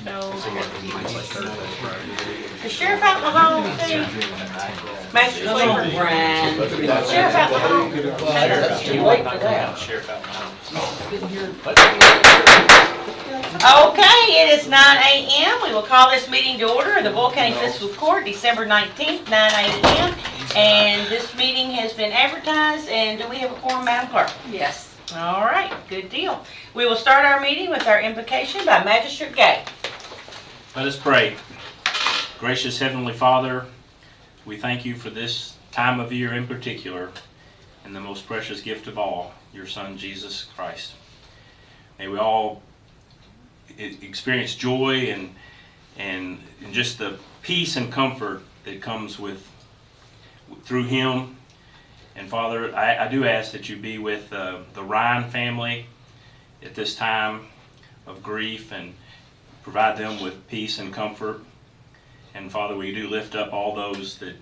No. The sheriff out in the hall, too. Magistrate Sleeper. Sheriff out in the hall. Too late for that. Okay, it is 9 a.m. We will call this meeting to order of the Boyle County Fiscal Court, December 19th, 9 a.m. And this meeting has been advertised, and do we have a quorum, Madam Clerk? Yes. All right, good deal. We will start our meeting with our invocation by Magistrate Gay. Let us pray. Gracious Heavenly Father, we thank you for this time of year in particular, and the most precious gift of all, your Son, Jesus Christ. May we all experience joy and just the peace and comfort that comes through Him. And Father, I do ask that you be with the Ryan family at this time of grief and provide them with peace and comfort. And Father, we do lift up all those that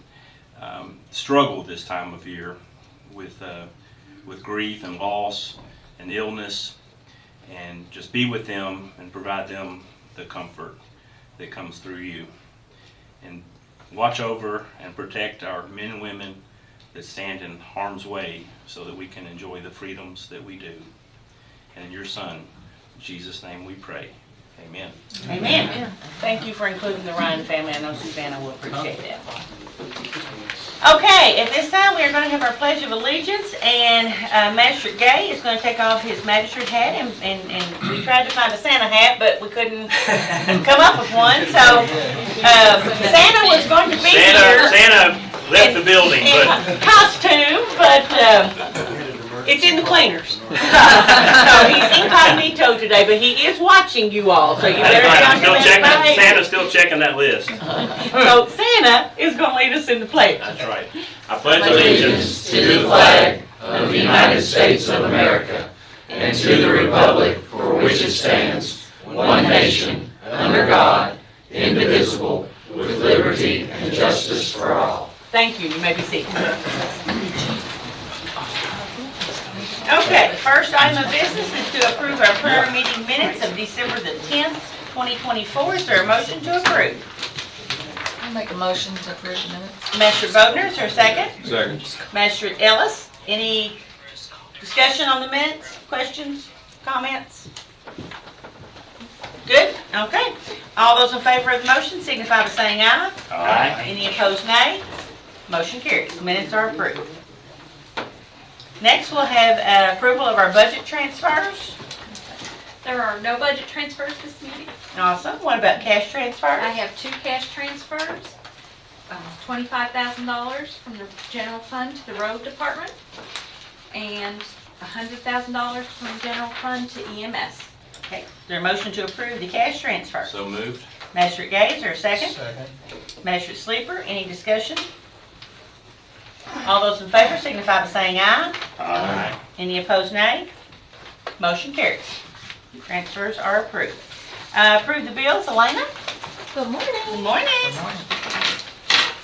struggle this time of year with grief and loss and illness, and just be with them and provide them the comfort that comes through you. And watch over and protect our men and women that stand in harm's way so that we can enjoy the freedoms that we do. And in your Son, Jesus' name we pray. Amen. Amen. Thank you for including the Ryan family. I know Susanna will appreciate that. Okay, at this time we are going to have our Pledge of Allegiance, and Magistrate Gay is going to take off his magistrate hat, and we tried to find a Santa hat, but we couldn't come up with one, so Santa was going to be here. Santa left the building, in but costume, but it's in the cleaners. So he's incognito today, but he is watching you all, so you better I'm still checking. behavior. Santa's still checking that list. So Santa is going to lead us in the pledge. That's right. I pledge allegiance to the flag of the United States of America and to the republic for which it stands, one nation, under God, indivisible, with liberty and justice for all. Thank you. You may be seated. Okay, the first item of business is to approve our prayer meeting minutes of December the 10th, 2024. Is there a motion to approve? I'll make a motion to approve the minutes. Magistrate Wagner, is there a second? Second. Magistrate Ellis, any discussion on the minutes? Questions? Comments? Good? Okay. All those in favor of the motion signify by saying aye. Aye. Any opposed, nay? Motion carries. Minutes are approved. Next, we'll have approval of our budget transfers. There are no budget transfers this meeting. Awesome. What about cash transfers? I have two cash transfers, $25,000 from the general fund to the road department, and $100,000 from general fund to EMS. Okay. Is there a motion to approve the cash transfer? So moved. Magistrate Gay, is there a second? Second. Magistrate Sleeper, any discussion? All those in favor signify by saying aye. Aye. Any opposed, nay? Motion carries. Transfers are approved. Approve the bills. Elena? Good morning. Good morning.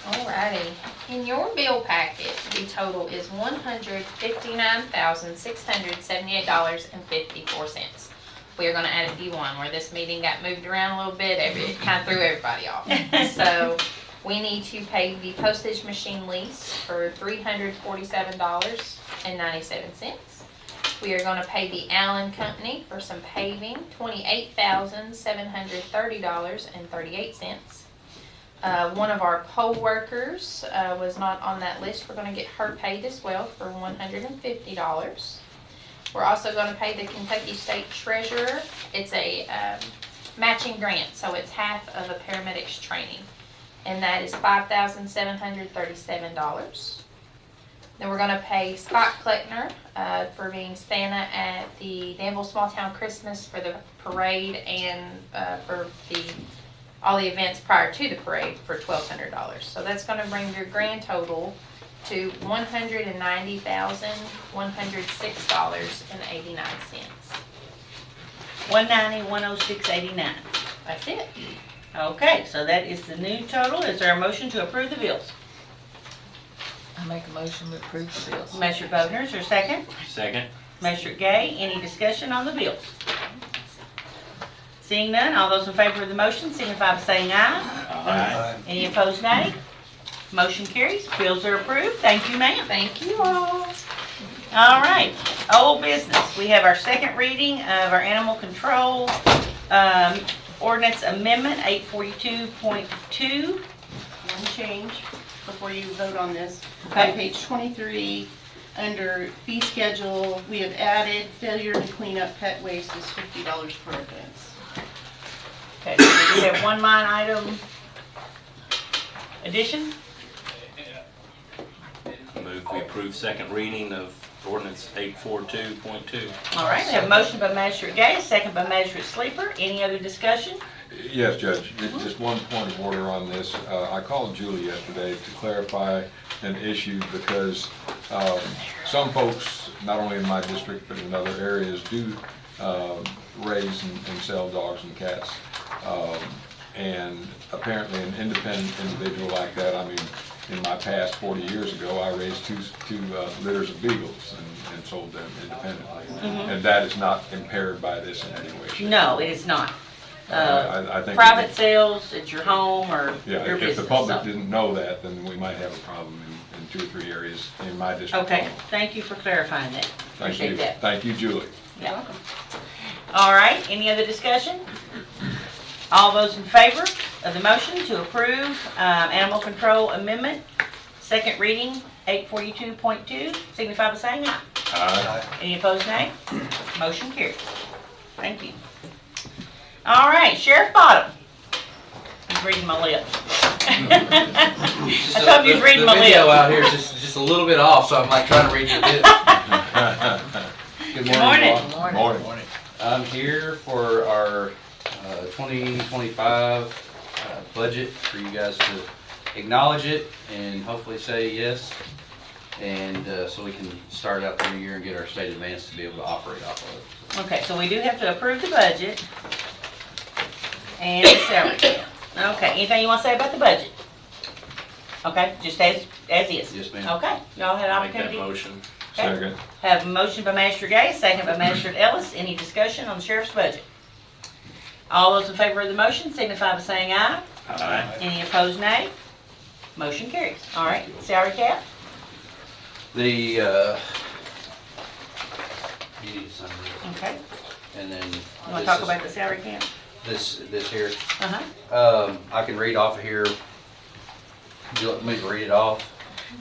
Alrighty, in your bill packet, the total is $159,678.54. We are going to add a D1 where this meeting got moved around a little bit. It kind of threw everybody off. So we need to pay the postage machine lease for $347.97. We are going to pay the Allen Company for some paving, $28,730.38. One of our poll workers was not on that list. We're going to get her paid as well for $150. We're also going to pay the Kentucky State Treasurer. It's a matching grant, so it's half of a paramedic's training, and that is $5,737. Then we're going to pay Scott Kleckner for being Santa at the Danville Small Town Christmas for the parade and for all the events prior to the parade for $1,200. So that's going to bring your grand total to $190,106.89. 190, 106.89. That's it. Okay, so that is the new total. Is there a motion to approve the bills? I make a motion to approve the bills. Magistrate Wagner, is there a second? Second. Magistrate Gay, any discussion on the bills? Seeing none, all those in favor of the motion signify by saying aye. Aye. Any opposed, nay? Motion carries. Bills are approved. Thank you, ma'am. Thank you all. All right, old business. We have our second reading of our animal control ordinance amendment, 842.2. One change before you vote on this. Okay. On page 23, under fee schedule, we have added failure to clean up pet waste is $50 per offense. Okay, so we have one line item addition. Move we approve second reading of ordinance 842.2. All right, we have a motion by Magistrate Gay, second by Magistrate Sleeper. Any other discussion? Yes, Judge, just one point of order on this. I called Julie yesterday to clarify an issue because some folks, not only in my district but in other areas, do raise and sell dogs and cats. And apparently an independent individual like that, I mean, in my past 40 years ago, I raised two litters of beagles and sold them independently. And that is not impaired by this in any way, shape, No, it is not. I think Private sales at your home or yeah, your if business. the public so. didn't know that, then we might have a problem in 2 or 3 areas in my district. Okay, alone. thank you for clarifying that. Thank Appreciate you. that. Thank you, Julie. Yeah. All right, any other discussion? All those in favor of the motion to approve animal control amendment, second reading, 842.2, signify by saying aye. Aye. Any opposed, nay? Motion carries. Thank you. All right, Sheriff Bottom. He's reading my lips. I told him he was reading my The video lips. out here is just a little bit off, so I'm like trying to read your lips. Good Good morning. all. Morning. I'm here for our 2025 budget for you guys to acknowledge it and hopefully say yes. And so we can start out the new year and get our state advance to be able to operate off of it. Okay, so we do have to approve the budget and the salary cap. Okay, anything you want to say about the budget? Okay, just as is. Yes, ma'am. Okay, y'all had an Make that opportunity? motion. Second. Have a motion by Magistrate Gay, second by Magistrate Ellis. Any discussion on the sheriff's budget? All those in favor of the motion signify by saying aye. Aye. Any opposed, nay? Motion carries. All right, salary cap? The, you need to sign this. Okay. And then You want to this talk is- about the salary cap? this here. Uh-huh. I can read off of here. Do you want me to read it off?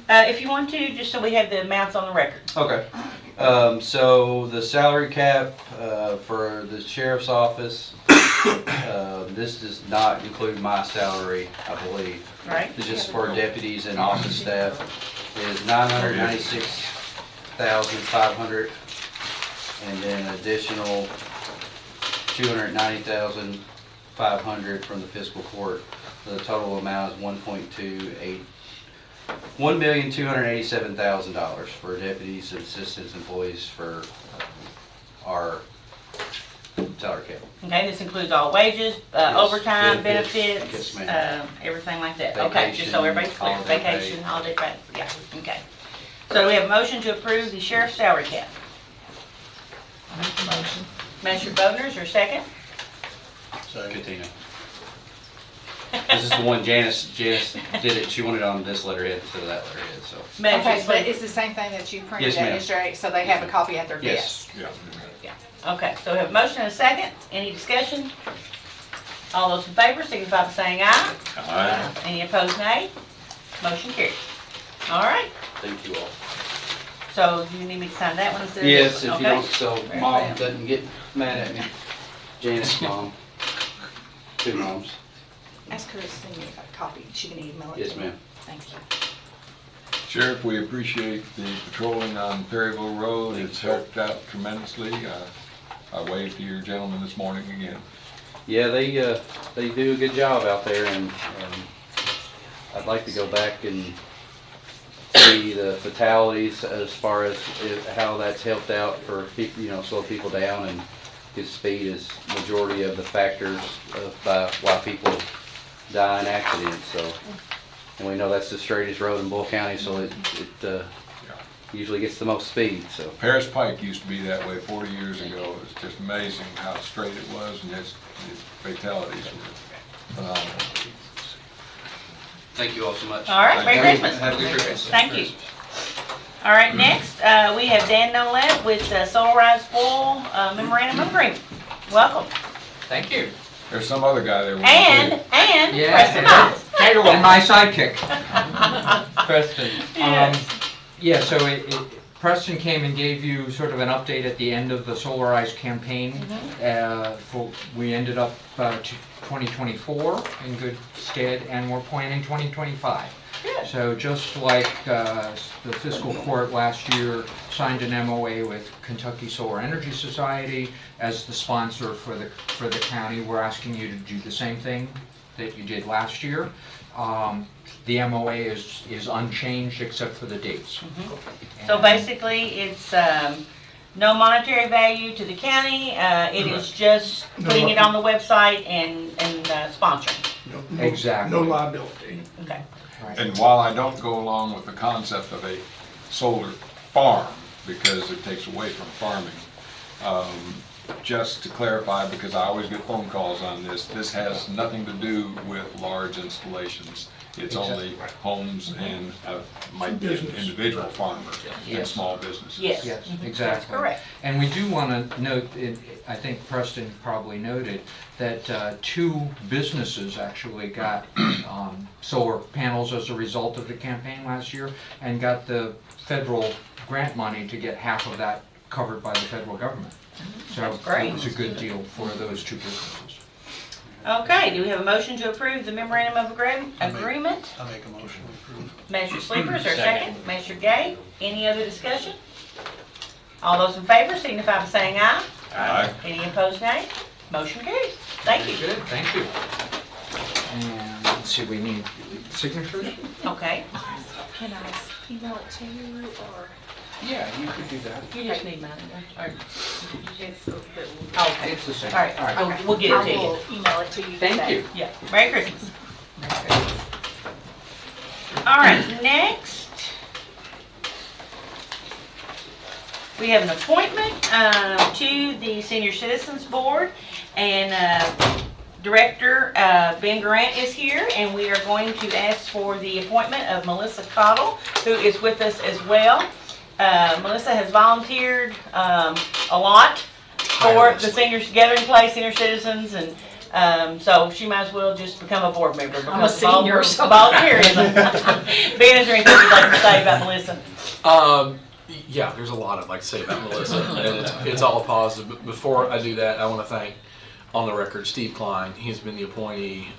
If you want to, just so we have the amounts on the record. Okay. So the salary cap for the sheriff's office, this does not include my salary, I believe. Right? It's just for deputies and office staff is $996,500, and then additional $290,500 from the fiscal court. The total amount is $1,287,000 for deputies and assistants employees for our salary cap. Okay, this includes all wages, overtime, benefits. benefits, Yes, ma'am. everything like that. Okay, just so everybody's clear. Vacation, holiday pay. Vacation, holiday pay, yeah, okay. So we have a motion to approve the sheriff's salary cap. Make the motion. Magistrate Wagner, is there a second? Katina. This is the one Janice did it, she wanted it on this letterhead instead of that letterhead, so. Magistrate Okay, but Sleeper. it's the same thing that you printed Yes, out ma'am. yesterday, so they have a copy at their Yes. desk. Yeah. Okay, so we have a motion and a second. Any discussion? All those in favor signify by saying aye. Aye. Any opposed, nay? Motion carries. All right, Thank you all. so do you need me to sign that one instead of Yes, this if one? you Okay. don't, so mom doesn't get mad at me. Janice's mom. 2 moms. Ask her to send me a copy, she can email it. Yes, to me. ma'am. Thank you. Sheriff, we appreciate the patrolling on Perryville Road. It's helped out tremendously. I waved to your gentleman this morning again. Yeah, they do a good job out there, and I'd like to go back and see the fatalities as far as how that's helped out for people, slow people down, and because speed is majority of the factors of why people die in accidents. So, and we know that's the straightest road in Bull County, so usually gets the most speed, so. Paris Pike used to be that way 40 years ago. It was just amazing how straight it was, and its fatalities were phenomenal. Thank you all so much. All right, Merry Christmas. Have a good Christmas. Thank you. All right, next, we have Dan Nolet with Solarize Boyle Memorandum of Agreement. Welcome. Thank you. There's some other guy there. And Preston Miles. And my sidekick, Preston. Yes. So Preston came and gave you sort of an update at the end of the Solarize campaign. We ended up 2024 in good stead, and we're planning 2025. Good. So just like the Fiscal Court last year signed an MOA with Kentucky Solar Energy Society as the sponsor for the county, we're asking you to do the same thing that you did last year. The MOA is unchanged except for the dates. So basically, it's no monetary value to the county. It is just putting it on the website and sponsoring. Exactly. No liability. Okay. Right. And while I don't go along with the concept of a solar farm, because it takes away from farming, just to clarify, because I always get phone calls on this has nothing to do with large installations. It's only homes and might be an individual farmer and Yes. small businesses. Yes. Yes, That's exactly. correct. And we do want to note, I think Preston probably noted, that 2 businesses actually got solar panels as a result of the campaign last year, and got the federal grant money to get half of that covered by the federal government. So That's great. it was a good deal for those 2 businesses. Okay, do we have a motion to approve the memorandum of agreement? I make a motion to approve. Magistrate Sleeper, is there a second? Magistrate Gay, any other discussion? All those in favor signify by saying aye. Aye. Any opposed, nay? Motion carries. Thank you. Good, thank you. And let's see, we need signatures? Okay. Can I email it to you or? Yeah, you could do that. You just need mine, or, It's a bit. okay. It's the same. All right, we'll get it to I you. will email it to you Thank today. you. Yeah, Merry Christmas. All right, next, we have an appointment to the Senior Citizens Board, and Director Ben Grant is here, and we are going to ask for the appointment of Melissa Caudill, who is with us as well. Melissa has volunteered a lot for the seniors gathering place, senior citizens, and so she might as well just become a board member because of all her volunteerism. Ben, is there anything you'd like to say about Melissa? Yeah, there's a lot I'd like to say about Melissa, and it's all positive. But before I do that, I want to thank, on the record, Steve Klein. He's been the appointee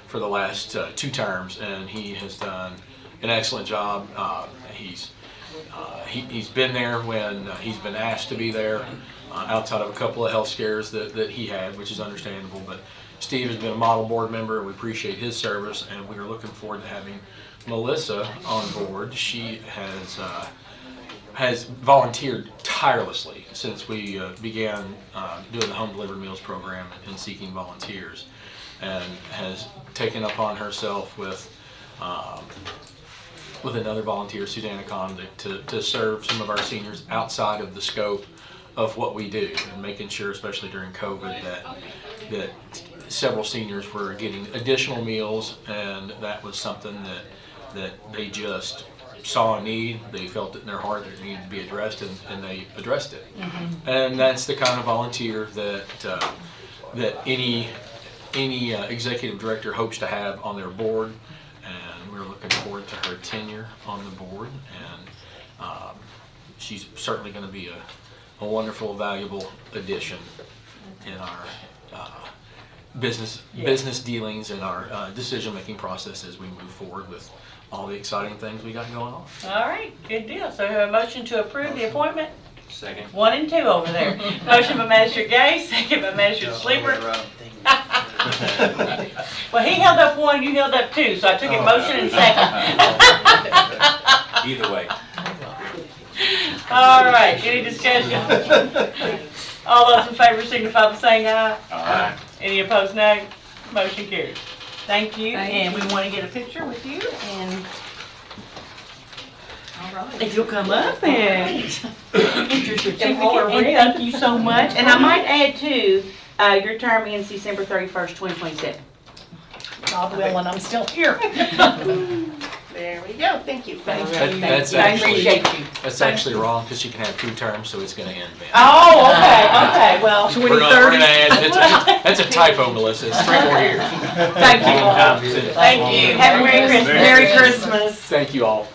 for the last 2 terms, and he has done an excellent job. He's been there when he's been asked to be there, outside of a couple of health scares that he had, which is understandable. But Steve has been a model board member, and we appreciate his service, and we are looking forward to having Melissa on board. She has volunteered tirelessly since we began doing the home delivered meals program and seeking volunteers, and has taken upon herself with another volunteer, Susanna Condick, to serve some of our seniors outside of the scope of what we do, and making sure, especially during COVID, that several seniors were getting additional meals, and that was something that they just saw a need. They felt it in their heart that it needed to be addressed, and they addressed it. And that's the kind of volunteer that any executive director hopes to have on their board. And we're looking forward to her tenure on the board, and she's certainly going to be a wonderful, valuable addition in our business dealings and our decision-making process as we move forward with all the exciting things we got going on. All right, good deal. So we have a motion to approve the appointment. Second. 1 and 2 over there. Motion by Magistrate Gay, second by Magistrate Sleeper. Well, he held up 1, you held up 2, so I took it motion and second. Either way. All right, any discussion? All those in favor signify by saying aye. Aye. Any opposed, no. Motion carries. Thank you, Thank and we want to get a picture with you. And All right. If you'll come up and get your certificate, and thank you so much. And I might add too, your term ends December 31st, 2027. God willing, I'm still here. There we go, thank you. That's I actually, appreciate you. that's actually wrong, because you can have 2 terms, so it's gonna end then. Oh, okay, well, We're gonna add, that's a typo, Melissa, it's 3 more years. thank you. Thank you. Have a Merry Christmas. Merry Christmas. Thank you all.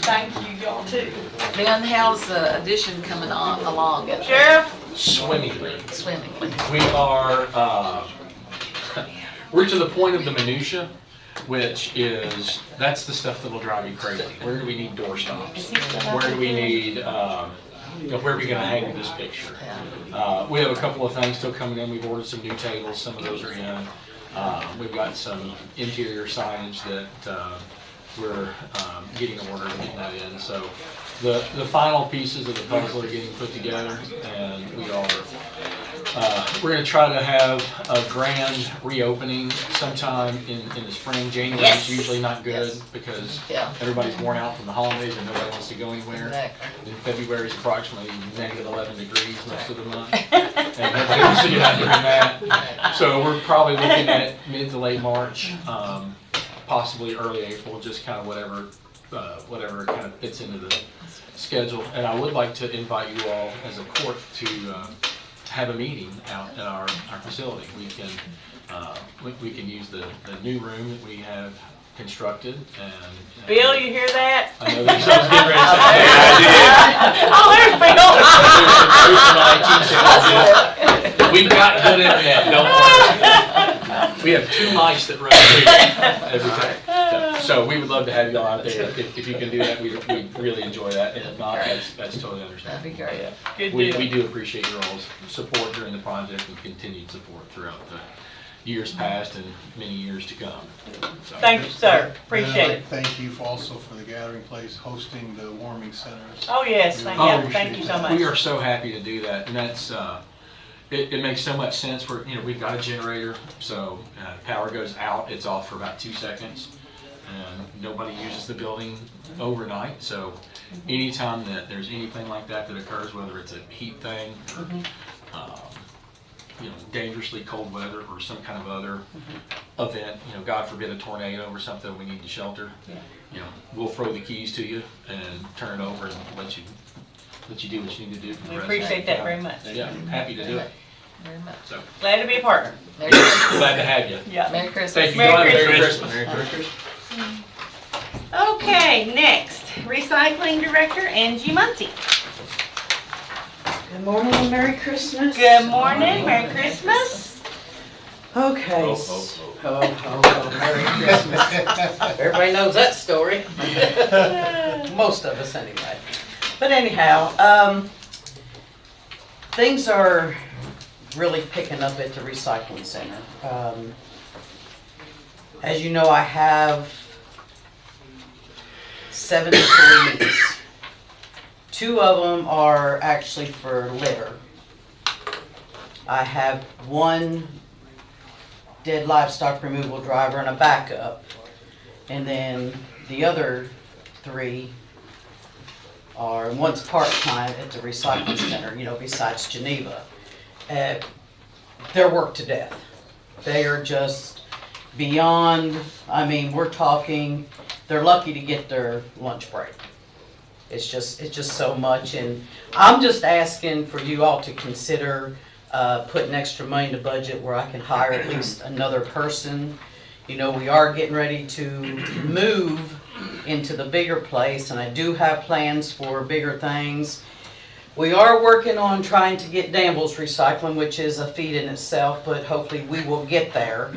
Thank you, y'all too. Ben, how's the addition coming on along at Sheriff? Swimmingly. swimmingly? We are, we're to the point of the minutia, which is, that's the stuff that'll drive you crazy. Where do we need door stops? Where do we need, where are we gonna hang this picture? We have a couple of things still coming in. We've ordered some new tables, some of those are in. We've got some interior signage that we're getting ordered and getting that in. So the final pieces of the puzzle are getting put together, and we're going to try to have a grand reopening sometime in the spring. January is usually not good because everybody's worn out from the holidays and nobody wants to go anywhere. Exactly. And February is approximately negative 11 degrees most of the month, and nobody wants to get out during that. So we're probably looking at mid to late March, possibly early April, just kind of whatever kind of fits into the schedule. And I would like to invite you all as a court to have a meeting out at our facility. We can use the new room that we have constructed, and Bill, you hear that? I know that someone's getting ready to say, Oh, there's Bill. we've got good internet, don't worry. We have 2 mics that run every time. So we would love to have you all out there. If you can do that, we'd really enjoy that. And if not, that's totally understandable. That'd be great. Good We deal. do appreciate your all's support during the project and continued support throughout the years past and many years to come. So, Thank you, sir. Appreciate it. Thank you also for the gathering place, hosting the warming centers. Oh, yes, thank you so much. We are so happy to do that, and that's it makes so much sense. We've got a generator, so power goes out, it's off for about 2 seconds, and nobody uses the building overnight. So anytime that there's anything like that occurs, whether it's a heat thing, or, dangerously cold weather or some kind of other event, God forbid a tornado or something we need to shelter, we'll throw the keys to you and turn it over and let you do what you need to do. We appreciate that very much. Yeah, happy to do it. Very much. So Glad to be a partner. Merry Christmas. glad to have you. Yeah. Merry Christmas. Thank you. Merry Merry Christmas. Christmas. Okay, next, Recycling Director Angie Muncy. Good morning and Merry Christmas. Good morning, Merry Christmas. Okay. Merry Christmas. Everybody knows that story. Most of us anyway. But anyhow, things are really picking up at the recycling center. As you know, I have 7 employees. 2 of them are actually for litter. I have 1 dead livestock removal driver and a backup. And then the other 3 are, one's part-time at the recycling center, besides Geneva. They're worked to death. They are just beyond, we're talking, they're lucky to get their lunch break. It's just so much, and I'm just asking for you all to consider putting extra money in the budget where I can hire at least another person. We are getting ready to move into the bigger place, and I do have plans for bigger things. We are working on trying to get Danville's Recycling, which is a feat in itself, but hopefully we will get there.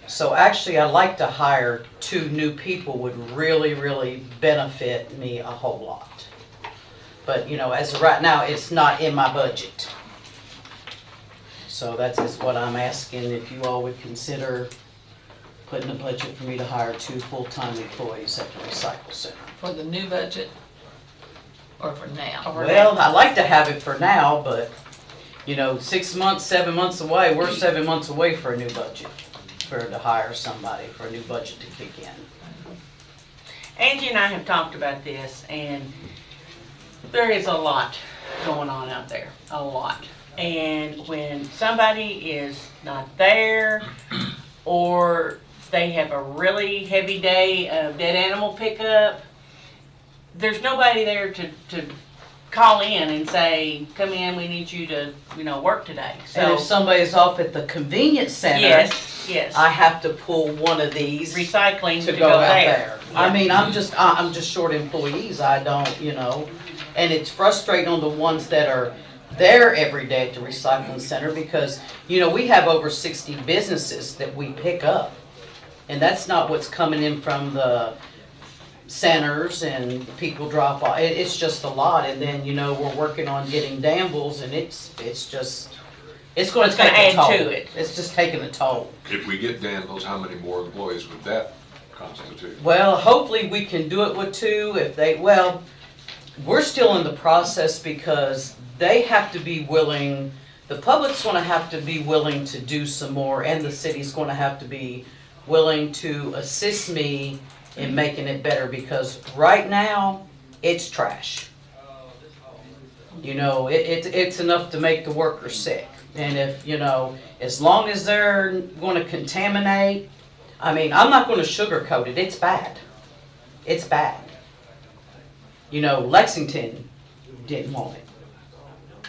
So actually, I'd like to hire 2 new people would really, really benefit me a whole lot. But, as of right now, it's not in my budget. So that's just what I'm asking, if you all would consider putting a budget for me to hire 2 full-time employees at the recycle center. For the new budget or for now? Well, I'd like to have it for now, but, 6 months, 7 months away, we're 7 months away for a new budget. To hire somebody for a new budget to kick in. Angie and I have talked about this, and there is a lot going on out there, a lot. And when somebody is not there, or they have a really heavy day of dead animal pickup, there's nobody there to call in and say, come in, we need you to, work today. And if So, somebody's off at the convenience center, yes, I have to pull one of these recycling to to go go out there. there. I mean, I'm just short employees, I don't, and it's frustrating on the ones that are there every day at the recycling center because, we have over 60 businesses that we pick up. And that's not what's coming in from the centers and people drop off. It's just a lot. And then, we're working on getting Danville's and it's gonna take a add toll. to it. It's just taking a toll. If we get Danville's, how many more employees would that constitute? Well, hopefully we can do it with 2 we're still in the process because they have to be willing, the public's gonna have to be willing to do some more and the city's gonna have to be willing to assist me in making it better because right now, it's trash. It's enough to make the workers sick. And if, as long as they're gonna contaminate, I'm not gonna sugarcoat it, it's bad. It's bad. Lexington didn't want it,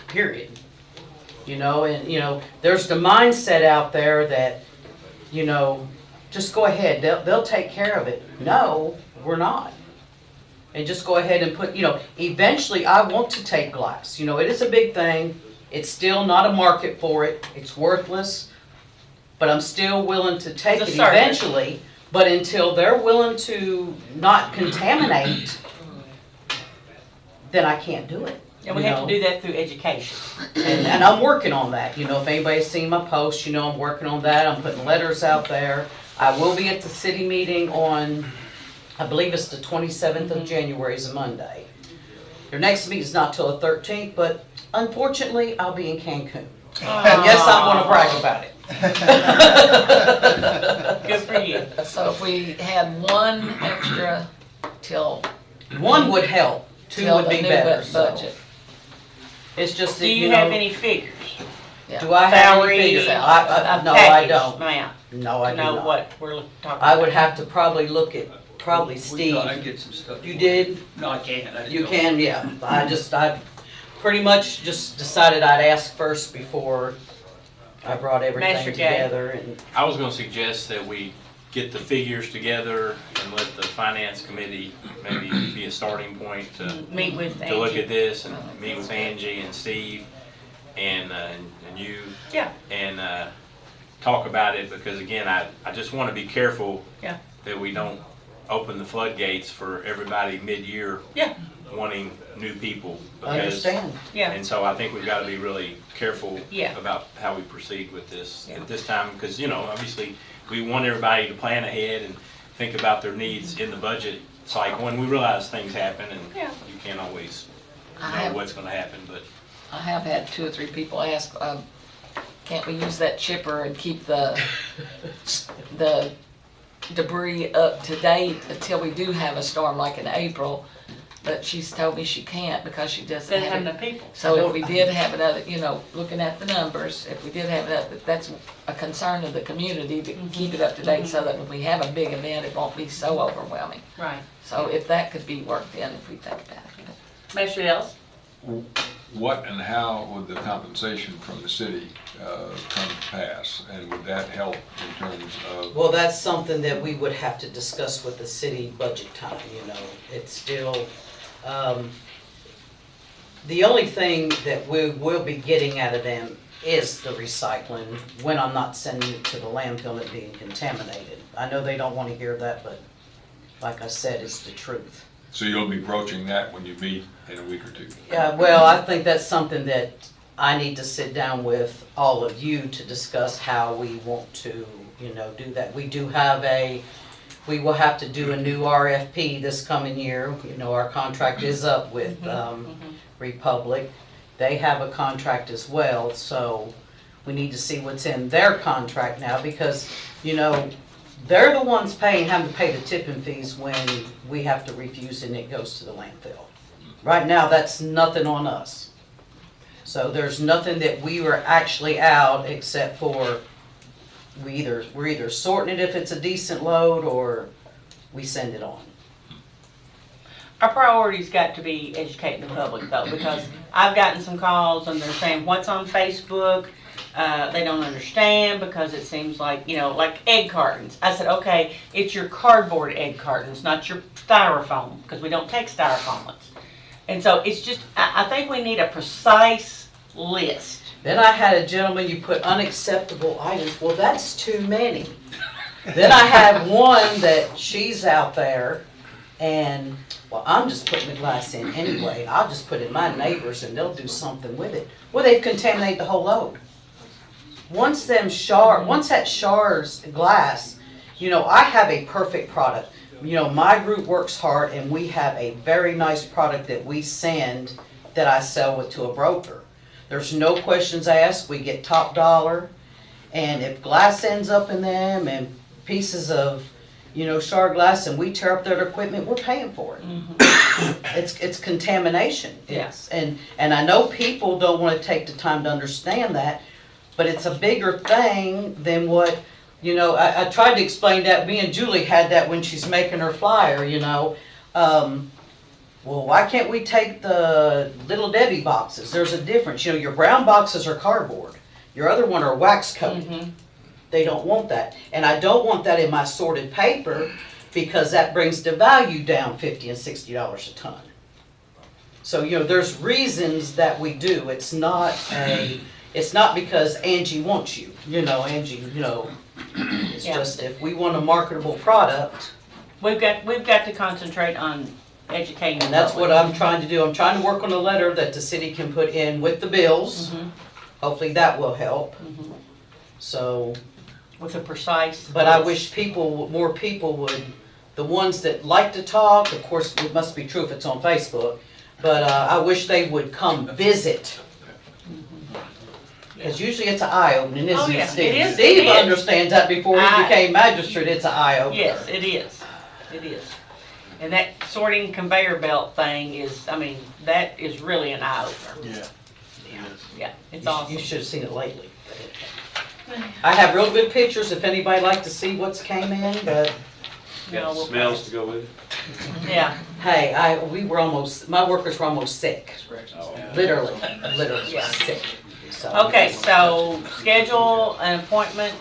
period. There's the mindset out there that, just go ahead, they'll take care of it. No, we're not. And just go ahead and put, eventually I want to take glass. It is a big thing. It's still not a market for it. It's worthless. But I'm still willing to take it eventually. But until they're willing to not contaminate, then I can't do it. And we have to do that through education. And I'm working on that. If anybody's seen my post, I'm working on that. I'm putting letters out there. I will be at the city meeting on, I believe it's the 27th of January is a Monday. Your next meeting's not till the 13th, but unfortunately, I'll be in Cancun. And yes, I'm gonna brag about it. Good for you. So if we had one extra till. One would help, 2 would be better. Budget. It's just that, Do you have any figures? Do I have Salary, any figures? No, I package don't. amount, No, I to do know not. what we're talking about. I would have to probably look at, Steve. I get some stuff. You did? No, I can't. You can, yeah. I pretty much just decided I'd ask first before I brought everything Magistrate Gay. together and. I was gonna suggest that we get the figures together and let the finance committee maybe be a starting point to Meet with to look Angie. at this and meet with Angie and Steve and you. Yeah. And talk about it because again, I just want to be careful Yeah. that we don't open the floodgates for everybody mid-year Yeah. wanting new people. I understand. Yeah. And so I think we've got to be really careful Yeah. about how we proceed with this Yeah. at this time because, obviously we want everybody to plan ahead and think about their needs in the budget cycle when we realize things happen and Yeah. you can't always I know have- what's going to happen, but I have had 2 or 3 people ask, can't we use that chipper and keep the debris up to date until we do have a storm like in April? But she's told me she can't because she doesn't Doesn't have have enough it. people. So if we did have another, looking at the numbers, if we did have another, that's a concern of the community to keep it up to date so that when we have a big event, it won't be so overwhelming. Right. So if that could be worked in, if we think about it. Magistrate Ellis? What and how would the compensation from the city come to pass? And would that help in terms of? Well, that's something that we would have to discuss with the city budget time, It's still, the only thing that we will be getting out of them is the recycling when I'm not sending it to the landfill and it being contaminated. I know they don't want to hear that, but like I said, it's the truth. So you'll be broaching that when you meet in a week or 2? Yeah, well, I think that's something that I need to sit down with all of you to discuss how we want to, do that. We will have to do a new RFP this coming year. Our contract is up with Republic. They have a contract as well, so we need to see what's in their contract now because, they're the ones having to pay the tipping fees when we have to refuse and it goes to the landfill. Right now, that's nothing on us. So there's nothing that we were actually out except for we're either sorting it if it's a decent load or we send it on. Our priority's got to be educating the public though, because I've gotten some calls and they're saying, what's on Facebook? They don't understand because it seems like, like egg cartons. I said, okay, it's your cardboard egg cartons, not your styrofoam, because we don't take styrofoam ones. And so it's just, I think we need a precise list. Then I had a gentleman, you put unacceptable items. Well, that's too many. Then I have one that she's out there and, well, I'm just putting the glass in anyway. I'll just put it in my neighbor's and they'll do something with it. Well, they've contaminated the whole load. Once that shards glass, I have a perfect product. My group works hard and we have a very nice product that we send that I sell to a broker. There's no questions asked. We get top dollar. And if glass ends up in them and pieces of, shard glass and we tear up their equipment, we're paying for it. Mm-hmm. It's contamination. Yes. And I know people don't want to take the time to understand that, but it's a bigger thing than what, I tried to explain that. Me and Julie had that when she's making her flyer, well, why can't we take the Little Debbie boxes? There's a difference. Your brown boxes are cardboard. Your other one are wax coated. Mm-hmm. They don't want that. And I don't want that in my sorted paper because that brings the value down $50 and $60 a ton. So, there's reasons that we do. It's not because Angie wants you. Angie, it's just if we want a marketable product. We've got to concentrate on educating. And that's what I'm trying to do. I'm trying to work on a letter that the city can put in with the bills. Mm-hmm. Hopefully that will help. Mm-hmm. So. With a precise. But I wish more people would, the ones that like to talk, of course it must be true if it's on Facebook, but I wish they would come visit. Because usually it's an eye-opening, isn't it, Steve? It is. Steve understands that before he became magistrate, it's an eye-opener. Yes, it is. It is. And that sorting conveyor belt thing is, that is really an eye-opener. Yeah. Yeah, it's awesome. You should have seen it lately. I have real good pictures if anybody like to see what's came in, but. Smells to go with it. Yeah. Hey, my workers were almost sick. Literally sick. So. Okay, so schedule an appointment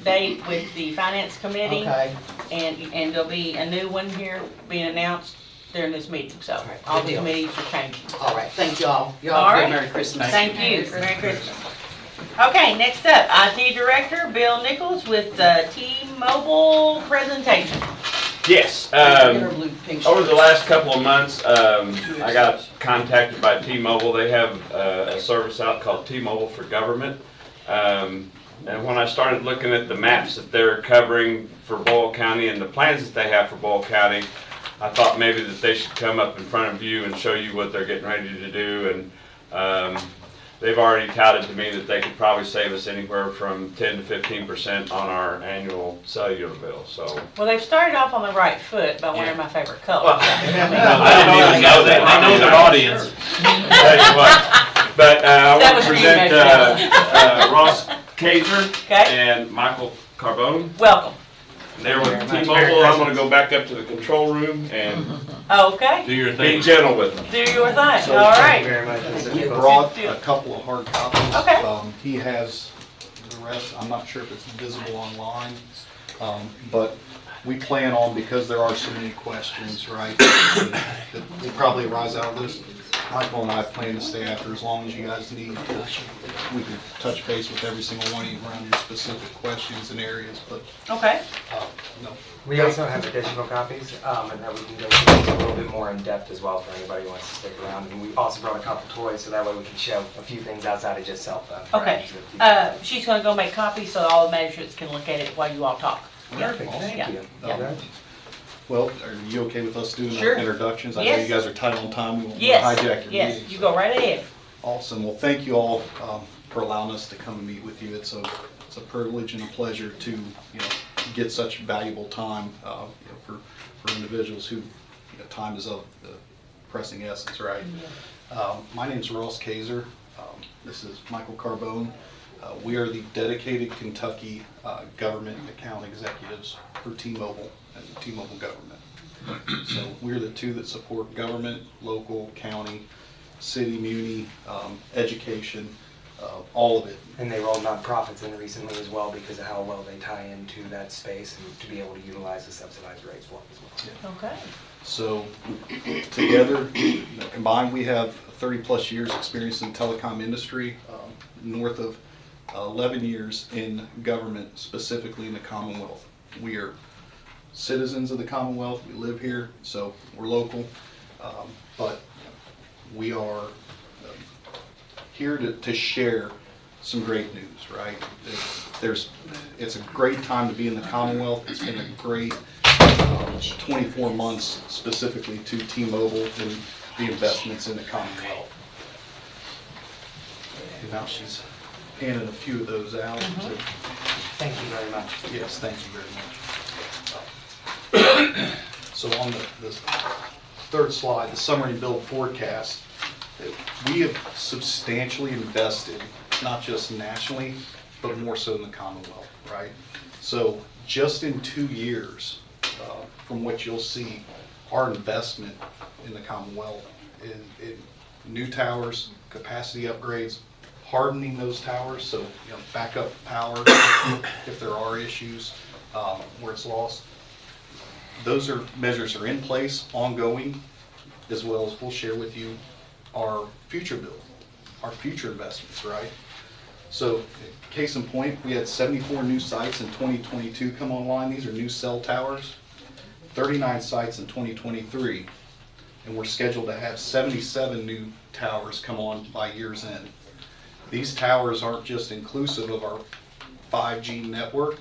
date with the finance committee. Okay. And there'll be a new one here being announced during this meeting, so all the committees are changing. All right, thank y'all. All right. Merry Christmas. Thank you. Merry Christmas. Okay, next up, IT Director Bill Nichols with the T-Mobile presentation. Yes. Over the last couple of months, I got contacted by T-Mobile. They have a service out called T-Mobile for Government. And when I started looking at the maps that they're covering for Boyle County and the plans that they have for Boyle County, I thought maybe that they should come up in front of you and show you what they're getting ready to do. And they've already touted to me that they could probably save us anywhere from 10 to 15% on our annual cellular bill. So. Well, they've started off on the right foot by wearing my favorite color. Well, I didn't even know that. I know their audience. Tell you what. But I want to present Ross Kaiser and Michael Carbone. Welcome. They're with T-Mobile. I'm going to go back up to the control room and okay. Do your thing. Be gentle with them. Do your thing. All right. Very much. We brought a couple of hard copies. Okay. He has the rest. I'm not sure if it's visible online, but we plan on, because there are so many questions, right, that they probably arise out of this. Michael and I plan to stay after as long as you guys need. We can touch base with every single one of you around your specific questions and areas, but okay. No. We also have additional copies, and that we can go through a little bit more in depth as well for anybody who wants to stick around. And we also brought a couple toys, so that way we can show a few things outside of just cell phones. Okay. She's going to go make copies so all the magistrates can look at it while you all talk. Perfect. Thank you. Okay. Well, are you okay with us doing Sure. our introductions? I Yes. know you guys are tight on time. We won't Yes. hijack your Yes. meeting. You go right ahead. Awesome. Well, thank you all for allowing us to come and meet with you. It's a privilege and a pleasure to get such valuable time for individuals who, time is of the pressing essence, right? My name's Ross Kaiser. This is Michael Carbone. We are the dedicated Kentucky government account executives for T-Mobile and the T-Mobile government. So we're the two that support government, local, county, city, muni, education, all of it. And they rolled nonprofits in recently as well because of how well they tie into that space and to be able to utilize the subsidized rates for it as well. Okay. So together, combined, we have 30-plus years experience in the telecom industry, north of 11 years in government, specifically in the Commonwealth. We are citizens of the Commonwealth. We live here, so we're local, but we are here to share some great news, right? It's a great time to be in the Commonwealth. It's been a great 24 months specifically to T-Mobile and the investments in the Commonwealth. And now she's handing a few of those out. Thank you very much. Yes, thank you very much. So on the third slide, the summary and build forecast, we have substantially invested, not just nationally, but more so in the Commonwealth, right? So just in 2 years, from what you'll see, our investment in the Commonwealth in new towers, capacity upgrades, hardening those towers, so backup power if there are issues where it's lost. Those measures are in place, ongoing, as well as we'll share with you our future build, our future investments, right? So case in point, we had 74 new sites in 2022 come online. These are new cell towers, 39 sites in 2023, and we're scheduled to have 77 new towers come on by year's end. These towers aren't just inclusive of our 5G network,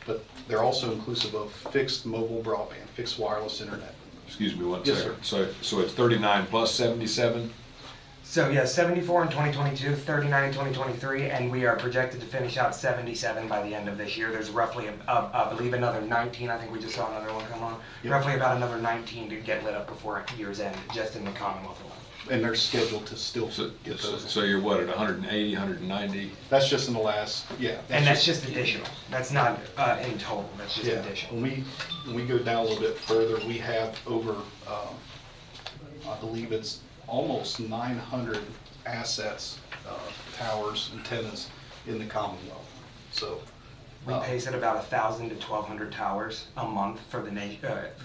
but they're also inclusive of fixed mobile broadband, fixed wireless internet. Excuse me one Yes, second. So it's 39 plus 77? So yeah, 74 in 2022, 39 in 2023, and we are projected to finish out 77 by the end of this year. There's roughly, I believe, another 19. I think we just saw another one come on. Yep. Roughly about another 19 to get lit up before year's end, just in the Commonwealth alone. And they're scheduled to still get those. So you're what, at 180, 190? That's just in the last, yeah. And that's just additional. That's not in total. That's just additional. When we go down a little bit further, we have over, I believe it's almost 900 assets, towers, antennas in the Commonwealth. So we pace at about 1,000 to 1,200 towers a month for the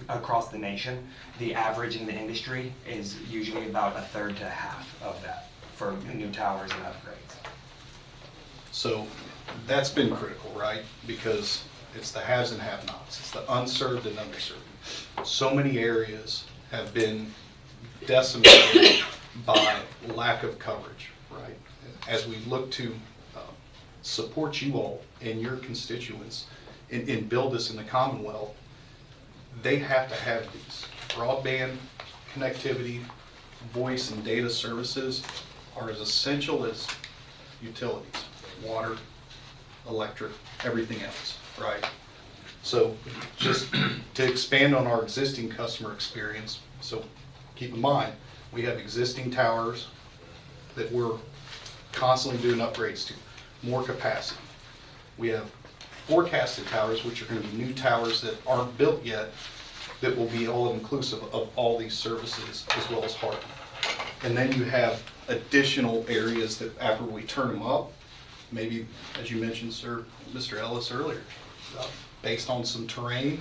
across the nation. The average in the industry is usually about a third to half of that for new towers and upgrades. So that's been critical, right? Because it's the haves and have-nots. It's the unserved and underserved. So many areas have been decimated by lack of coverage, right? As we look to support you all and your constituents and build this in the Commonwealth, they have to have these. Broadband connectivity, voice and data services are as essential as utilities, water, electric, everything else, right? So just to expand on our existing customer experience, so keep in mind, we have existing towers that we're constantly doing upgrades to, more capacity. We have forecasted towers, which are going to be new towers that aren't built yet, that will be all inclusive of all these services as well as hardware. And then you have additional areas that after we turn them up, maybe, as you mentioned, sir, Mr. Ellis earlier, based on some terrain,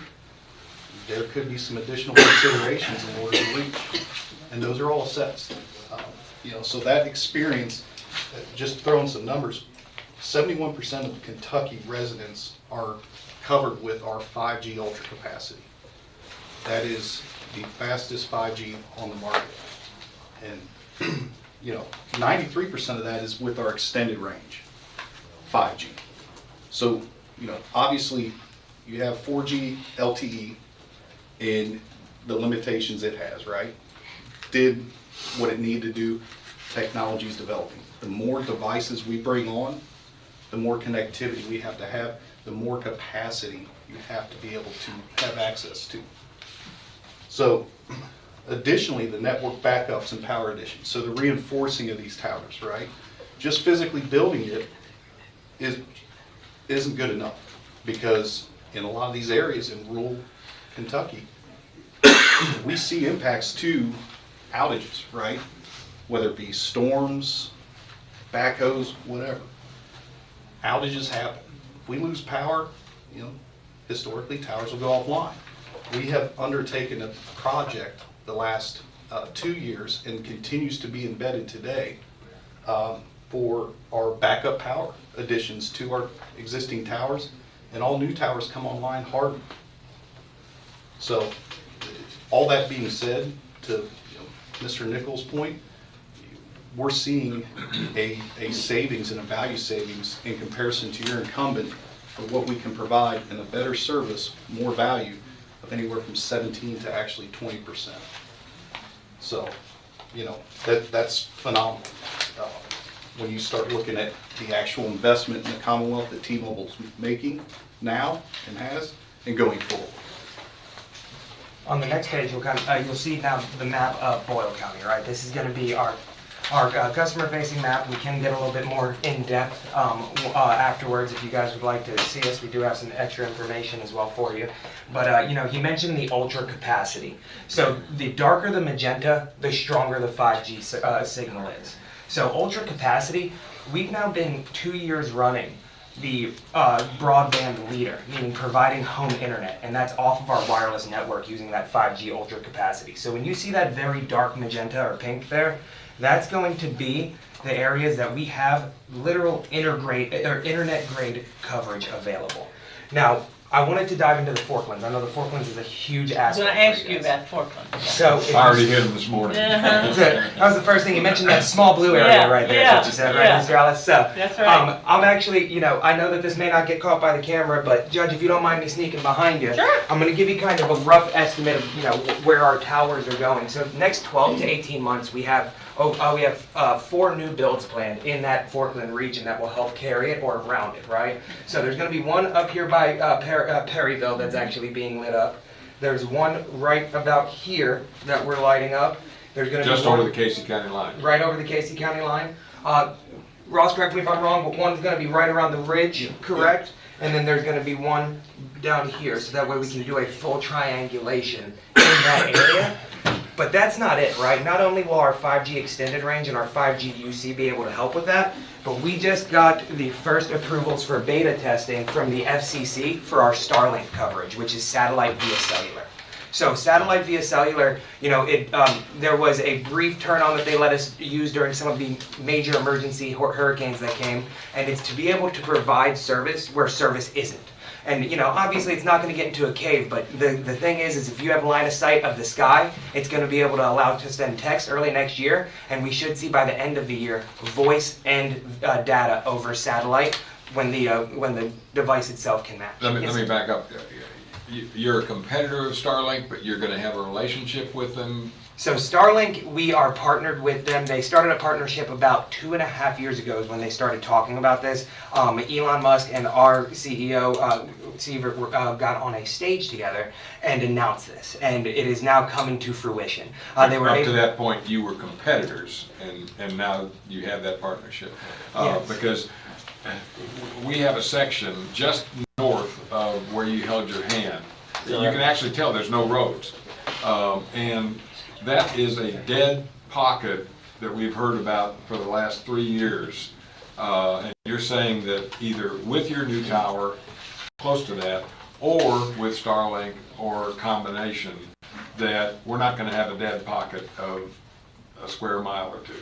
there could be some additional considerations in order to reach. And those are all assessed. So that experience, just throwing some numbers, 71% of Kentucky residents are covered with our 5G ultra capacity. That is the fastest 5G on the market. And 93% of that is with our extended range 5G. So, obviously you have 4G LTE and the limitations it has, right? Did what it needed to do, technology is developing. The more devices we bring on, the more connectivity we have to have, the more capacity you have to be able to have access to. So additionally, the network backups and power additions, so the reinforcing of these towers, right? Just physically building it isn't good enough, because in a lot of these areas in rural Kentucky, we see impacts to outages, right? Whether it be storms, backhoes, whatever. Outages happen. If we lose power, you know, historically towers will go offline. We have undertaken a project the last 2 years and continues to be embedded today for our backup power additions to our existing towers, and all new towers come online hardened. So all that being said, to Mr. Nichols' point, we're seeing a savings and a value savings in comparison to your incumbent for what we can provide, and a better service, more value of anywhere from 17 to actually 20%. So, you know, that's phenomenal. When you start looking at the actual investment in the Commonwealth that T-Mobile's making now and has, and going forward. On the next page, you'll see now the map of Boyle County, right? This is going to be our customer-facing map. We can get a little bit more in-depth afterwards if you guys would like to see us. We do have some extra information as well for you. But, you know, he mentioned the ultra capacity. So the darker the magenta, the stronger the 5G signal is. So ultra capacity, we've now been 2 years running the broadband leader, meaning providing home internet, and that's off of our wireless network using that 5G ultra capacity. So when you see that very dark magenta or pink there, that's going to be the areas that we have literal internet grade coverage available. Now, I wanted to dive into the Forklands. I know the Forklands is a huge aspect. I was going to ask you about Forklands. So I already hit him this morning. That was the first thing you mentioned, that small blue area right there. That's what you said, right, Mr. Alice? So, that's right. I'm actually, you know, I know that this may not get caught by the camera, but Judge, if you don't mind me sneaking behind you, sure. I'm going to give you kind of a rough estimate of, you know, where our towers are going. So, next 12 to 18 months, we have 4 new builds planned in that Forkland region that will help carry it or around it, right? So there's going to be one up here by Perryville that's actually being lit up. There's one right about here that we're lighting up. There's going to be just over the Casey County line. Right over the Casey County line. Ross, correct me if I'm wrong, but one's going to be right around the ridge, correct? And then there's going to be one down here, so that way we can do a full triangulation in that area. But that's not it, right? Not only will our 5G extended range and our 5G UC be able to help with that, but we just got the first approvals for beta testing from the FCC for our Starlink coverage, which is satellite via cellular. So satellite via cellular, you know, there was a brief turn on that they let us use during some of the major emergency hurricanes that came, and it's to be able to provide service where service isn't. And, you know, obviously it's not going to get into a cave, but the thing is if you have line of sight of the sky, it's going to be able to allow to send text early next year, and we should see by the end of the year voice and data over satellite when the device itself can match. Let me back up. You're a competitor of Starlink, but you're going to have a relationship with them. So Starlink, we are partnered with them. They started a partnership about 2.5 years ago is when they started talking about this. Elon Musk and our CEO, Seaver, got on a stage together and announced this. And it is now coming to fruition. They were up to that point, you were competitors, and now you have that partnership. Yes. Because we have a section just north of where you held your hand. You can actually tell there's no roads. And that is a dead pocket that we've heard about for the last 3 years. And you're saying that either with your new tower, close to that, or with Starlink or a combination, that we're not going to have a dead pocket of a square mile or two.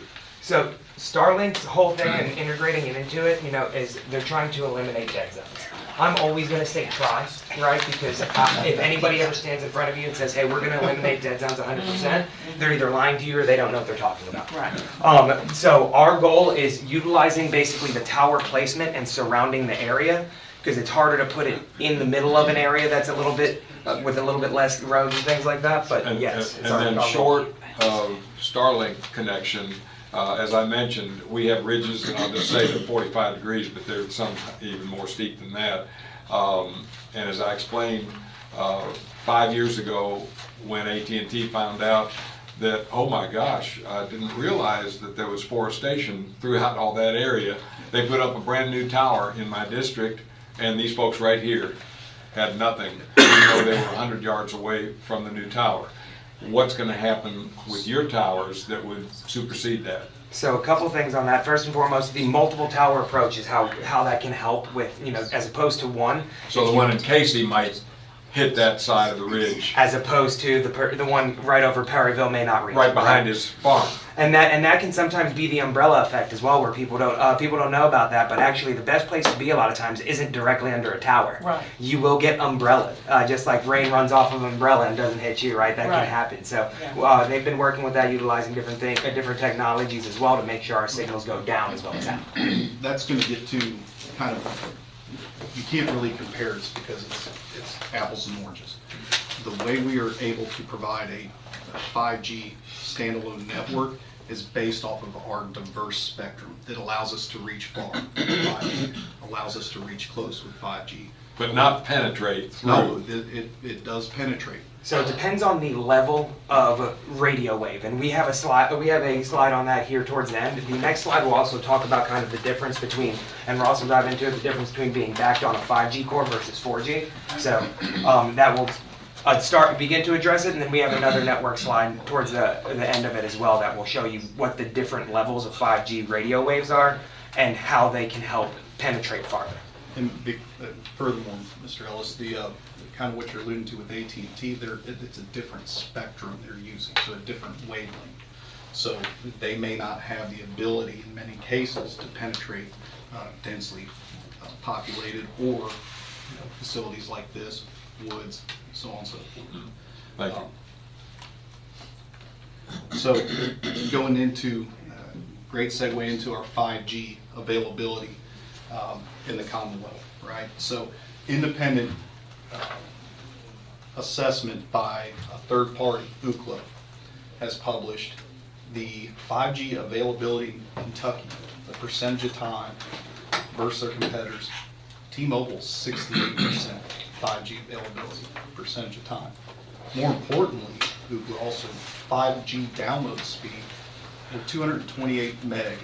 So Starlink's whole thing and integrating it into it, you know, is they're trying to eliminate dead zones. I'm always going to say try, right? Because if anybody ever stands in front of you and says, hey, we're going to eliminate dead zones 100%, they're either lying to you or they don't know what they're talking about. Right. So our goal is utilizing basically the tower placement and surrounding the area, because it's harder to put it in the middle of an area that's a little bit, with a little bit less roads and things like that, but yes. And then short of Starlink connection, as I mentioned, we have ridges, and I'll just say they're 45 degrees, but there's some even more steep than that. And as I explained, 5 years ago, when AT&T found out that, oh my gosh, I didn't realize that there was forestation throughout all that area, they put up a brand new tower in my district, and these folks right here had nothing, even though they were 100 yards away from the new tower. What's going to happen with your towers that would supersede that? So a couple things on that. First and foremost, the multiple tower approach is how that can help with, as opposed to one. So the one in Casey might hit that side of the ridge. As opposed to the one right over Perryville may not reach. Right behind his farm. And that can sometimes be the umbrella effect as well, where people don't know about that. But actually, the best place to be a lot of times isn't directly under a tower. Right. You will get umbrella, just like rain runs off of an umbrella and doesn't hit you. Right, that Right. can happen. So they've been working with that, utilizing different technologies as well to make sure our signals go down as well as out. That's going to get to kind of, you can't really compare it because it's apples and oranges. The way we are able to provide a 5G standalone network is based off of our diverse spectrum that allows us to reach far with 5G, allows us to reach close with 5G. But not penetrate through. No, it does penetrate. So it depends on the level of radio wave, and we have a slide on that here towards the end. The next slide will also talk about kind of the difference between, and we'll also dive into it, the difference between being backed on a 5G core versus 4G. So that will begin to address it, and then we have another network slide towards the end of it as well that will show you what the different levels of 5G radio waves are and how they can help penetrate farther. And furthermore, Mr. Ellis, the kind of what you're alluding to with AT&T, it's a different spectrum they're using, so a different wavelength. So they may not have the ability in many cases to penetrate densely populated or facilities like this, woods, so on and so forth. Thank you. So going into, great segue into our 5G availability in the Commonwealth, right? So independent assessment by a third party, Ookla, has published the 5G availability in Kentucky, the percentage of time versus their competitors. T-Mobile's 68% 5G availability, percentage of time. More importantly, Ookla also 5G download speed of 228 meg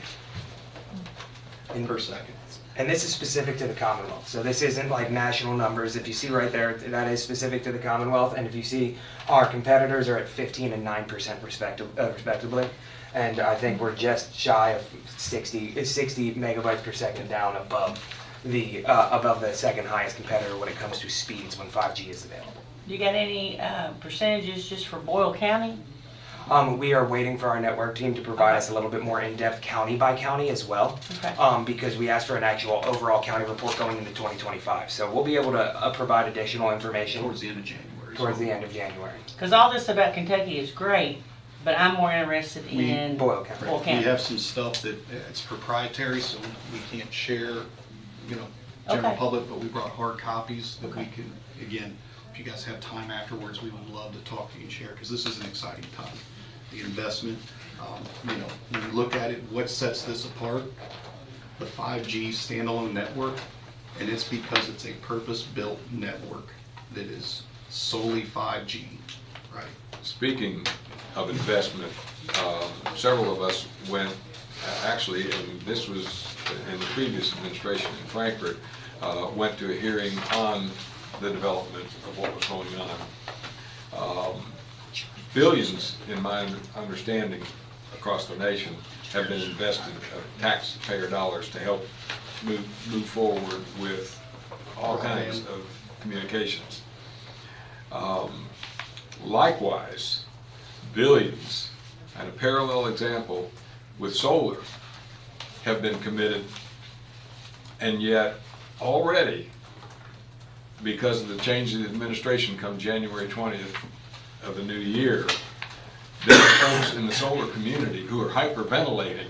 per second. And this is specific to the Commonwealth, so this isn't like national numbers. If you see right there, that is specific to the Commonwealth, and if you see our competitors are at 15 and 9% respectively, and I think we're just shy of 60 megabytes per second down above the second highest competitor when it comes to speeds when 5G is available. You got any percentages just for Boyle County? We are waiting for our network team to provide us a little bit more in-depth county by county as well, because we asked for an actual overall county report going into 2025. So we'll be able to provide additional information towards the end of January. Towards the end of January. Because all this about Kentucky is great, but I'm more interested in Boyle County. Boyle County. We have some stuff that it's proprietary, so we can't share, general public, but we brought hard copies that we can, again, if you guys have time afterwards, we would love to talk to you and share, because this is an exciting time. The investment, when you look at it, what sets this apart? The 5G standalone network, and it's because it's a purpose-built network that is solely 5G, right? Speaking of investment, several of us went, actually, and this was in the previous administration in Frankfurt, went to a hearing on the development of what was going on. Billions, in my understanding, across the nation have been invested of taxpayer dollars to help move forward with all kinds of communications. Likewise, billions, and a parallel example with solar, have been committed, and yet already, because of the change in the administration come January 20th of the new year, there are folks in the solar community who are hyperventilating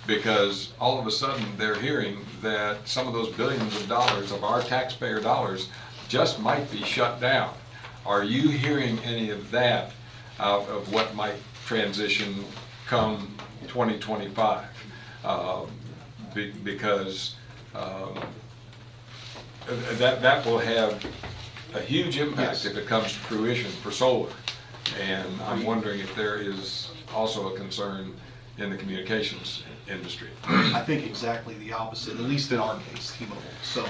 because all of a sudden they're hearing that some of those billions of dollars of our taxpayer dollars just might be shut down. Are you hearing any of that out of what might transition come 2025? Because that will have a huge impact if it comes to fruition for solar. And I'm wondering if there is also a concern in the communications industry. I think exactly the opposite, at least in our case, T-Mobile. So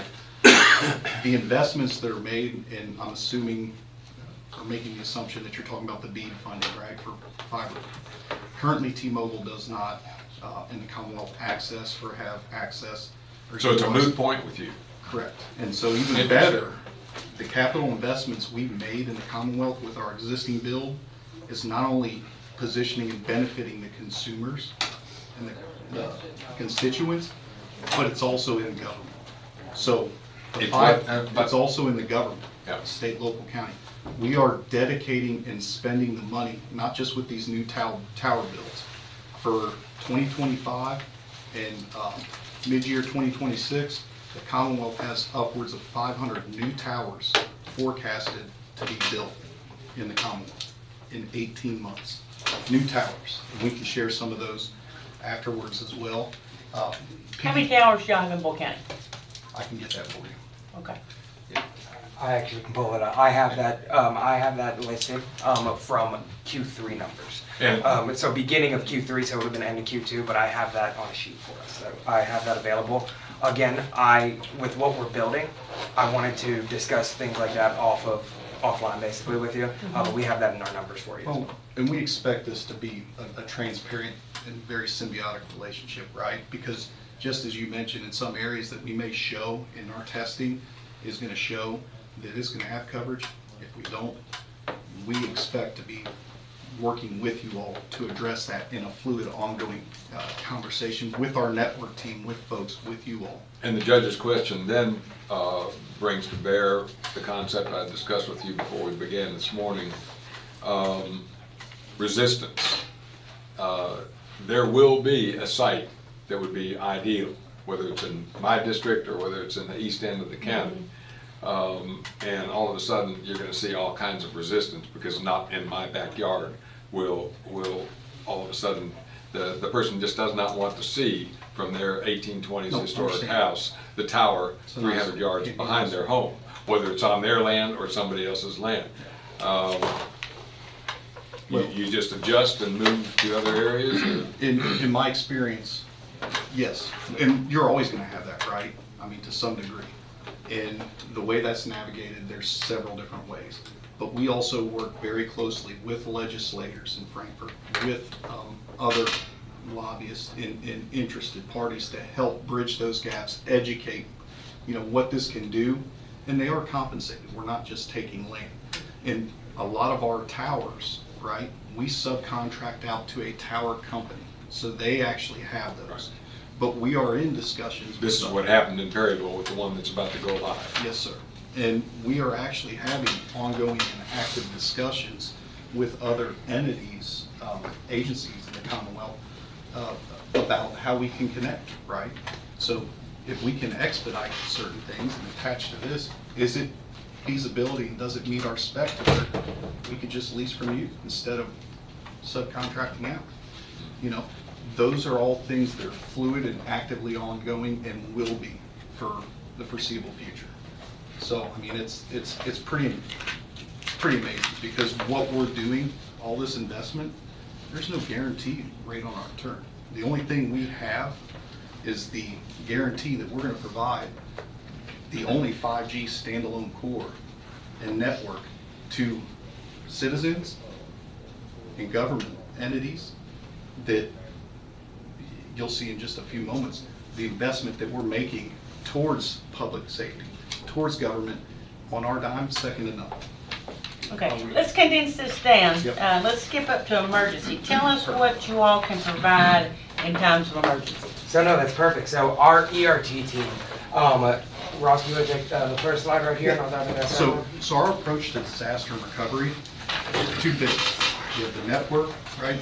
the investments that are made, and I'm assuming, or making the assumption that you're talking about the BEAD funding, right, for fiber. Currently, T-Mobile does not, in the Commonwealth, have access. So it's a moot point with you. Correct. And so even better, the capital investments we've made in the Commonwealth with our existing build is not only positioning and benefiting the consumers and the constituents, but it's also in government. So it's also in the government, state, local, county. We are dedicating and spending the money, not just with these new tower builds. For 2025 and mid-year 2026, the Commonwealth has upwards of 500 new towers forecasted to be built in the Commonwealth in 18 months. New towers. And we can share some of those afterwards as well. How many towers do y'all have in Boyle County? I can get that for you. Okay. I actually can pull it up. I have that listed from Q3 numbers. Yeah. So beginning of Q3, so it would have been end of Q2, but I have that on a sheet for us. So I have that available. Again, with what we're building, I wanted to discuss things like that offline basically with you. We have that in our numbers for you. Well, and we expect this to be a transparent and very symbiotic relationship, right? Because just as you mentioned, in some areas that we may show in our testing is going to show that it's going to have coverage. If we don't, we expect to be working with you all to address that in a fluid, ongoing conversation with our network team, with folks, with you all. And the judge's question then brings to bear the concept I discussed with you before we began this morning, resistance. There will be a site that would be ideal, whether it's in my district or whether it's in the east end of the county. And all of a sudden, you're going to see all kinds of resistance because not in my backyard will all of a sudden, the person just does not want to see from their 1820s historic house the tower 300 yards behind their home, whether it's on their land or somebody else's land. You just adjust and move to other areas? In my experience, yes. And you're always going to have that, right? I mean, to some degree. And the way that's navigated, there's several different ways. But we also work very closely with legislators in Frankfurt, with other lobbyists and interested parties to help bridge those gaps, educate, what this can do. And they are compensated. We're not just taking land. And a lot of our towers, right, we subcontract out to a tower company. So they actually have those. But we are in discussions. This is what happened in Perryville with the one that's about to go live. Yes, sir. And we are actually having ongoing and active discussions with other entities, agencies in the Commonwealth about how we can connect, right? So if we can expedite certain things and attach to this, is it feasibility and does it meet our spec to where we could just lease from you instead of subcontracting out? Those are all things that are fluid and actively ongoing and will be for the foreseeable future. So, I mean, it's pretty amazing because what we're doing, all this investment, there's no guarantee rate on our return. The only thing we have is the guarantee that we're going to provide the only 5G standalone core and network to citizens and government entities that you'll see in just a few moments, the investment that we're making towards public safety, towards government, on our dime, second to none. Okay, let's condense this down. Yep. Let's skip up to emergency. Tell us what you all can provide in times of emergency. So no, that's perfect. So our ERT team, Ross, you want to take the first slide right here? And I'll So our approach to disaster recovery, two things. You have the network, right?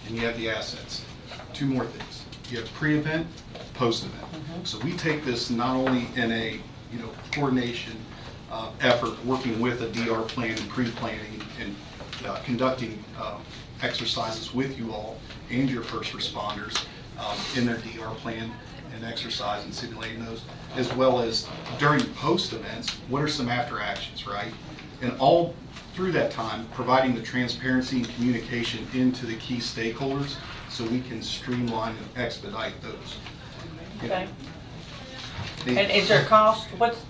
And you have the assets. Two more things. You have pre-event, post-event. So we take this not only in a coordination effort, working with a DR plan and pre-planning and conducting exercises with you all and your first responders in their DR plan and exercise and simulating those, as well as during post events, what are some after actions, right? And all through that time, providing the transparency and communication into the key stakeholders so we can streamline and expedite those. Okay. And is there a cost? What is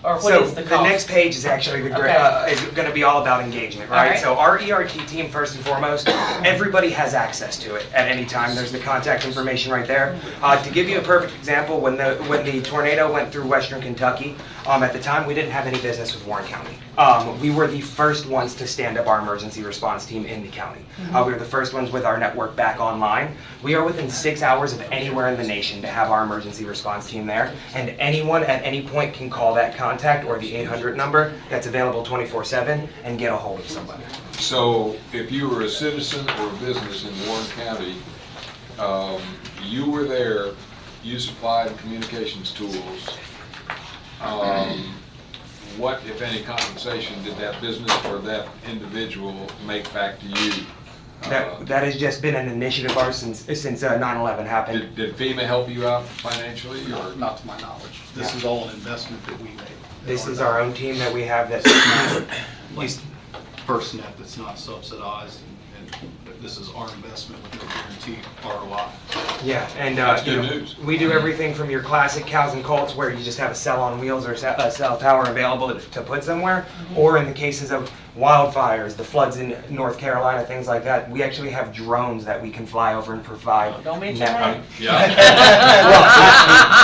the cost? The next page is actually is going to be all about engagement, right? All right. So our ERT team, first and foremost, everybody has access to it at any time. There's the contact information right there. To give you a perfect example, when the tornado went through Western Kentucky, at the time we didn't have any business with Warren County. We were the first ones to stand up our emergency response team in the county. We were the first ones with our network back online. We are within 6 hours of anywhere in the nation to have our emergency response team there, and anyone at any point can call that contact or the 800 number that's available 24/7 and get a hold of somebody. So if you were a citizen or a business in Warren County, you were there, you supplied communications tools, what, if any, compensation did that business or that individual make back to you? That has just been an initiative of ours since 9/11 happened. Did FEMA help you out financially, or? Not to my knowledge. This is all an investment that we made. This is our own team that we have that's FirstNet that's not subsidized, and this is our investment with no guaranteed ROI. Yeah, and That's good news. we do everything from your classic cows and colts where you just have a cell on wheels or a cell tower available to put somewhere, or in the cases of wildfires, the floods in North Carolina, things like that, we actually have drones that we can fly over and provide. Don't mention that. Yeah.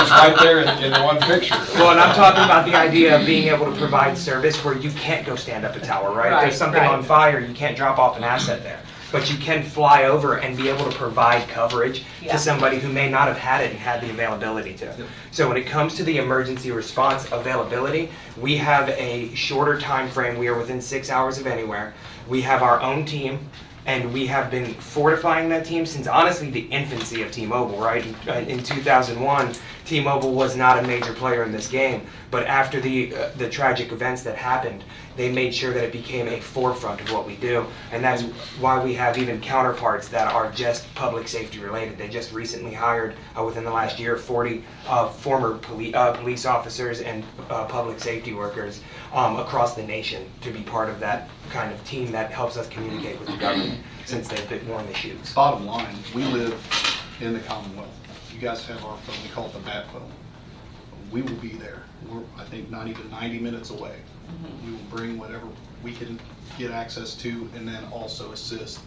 It's right there in the one picture. Well, and I'm talking about the idea of being able to provide service where you can't go stand up a tower, right? Right, There's something right. on fire, you can't drop off an asset there. But you can fly over and be able to provide coverage Yeah. to somebody who may not have had it and had the availability to. So when it comes to the emergency response availability, we have a shorter time frame. We are within 6 hours of anywhere. We have our own team, and we have been fortifying that team since honestly the infancy of T-Mobile, right? In 2001, T-Mobile was not a major player in this game, but after the tragic events that happened, they made sure that it became a forefront of what we do, and that's why we have even counterparts that are just public safety related. They just recently hired, within the last year, 40 former police officers and public safety workers across the nation to be part of that kind of team that helps us communicate with the government since they've worn the shoes. Bottom line, we live in the Commonwealth. You guys have our phone, we call it the bat phone. We will be there. We're, I think, not even 90 minutes away. We will bring whatever we can get access to, and then also assist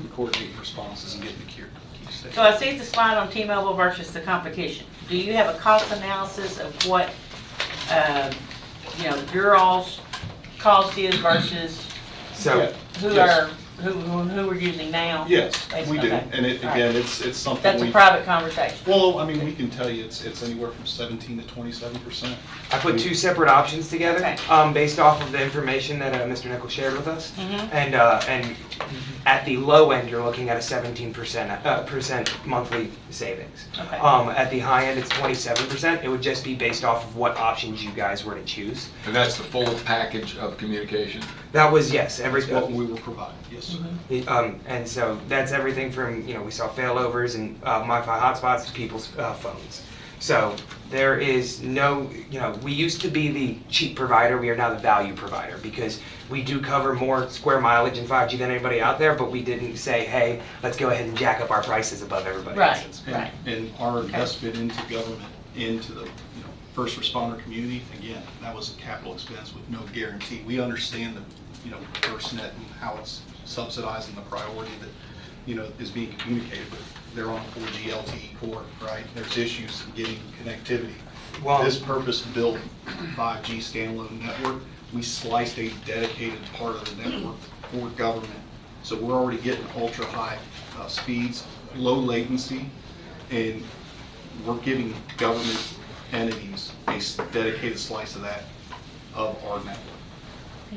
in coordinating responses and getting the key state. So I see the slide on T-Mobile versus the competition. Do you have a cost analysis of what, your all's cost is versus So, who we're using now? Yes, we do, Okay. and it, All right. again, it's something That's a we. private conversation. Well, I mean, we can tell you it's anywhere from 17 to 27%. I put two separate options together, Okay. based off of the information that Mr. Nichols shared with us. Mhm. And at the low end, you're looking at a 17% monthly savings. Okay. At the high end, it's 27%. It would just be based off of what options you guys were to choose. And that's the full package of communication? That was, yes, That's what we were providing, yes, sir. And so that's everything from, we saw failovers and Wi-Fi hotspots to people's phones. So there is no, we used to be the cheap provider, we are now the value provider because we do cover more square mileage in 5G than anybody out there, but we didn't say, hey, let's go ahead and jack up our prices above everybody else's. Right. And our investment into government, into the first responder community, again, that was a capital expense with no guarantee. We understand the FirstNet and how it's subsidized and the priority that is being communicated, but they're on a 4G LTE core, right? There's issues in getting connectivity. Well, This purpose-built 5G standalone network, we sliced a dedicated part of the network for government. So we're already getting ultra-high speeds, low latency, and we're giving government entities a dedicated slice of that, of our network.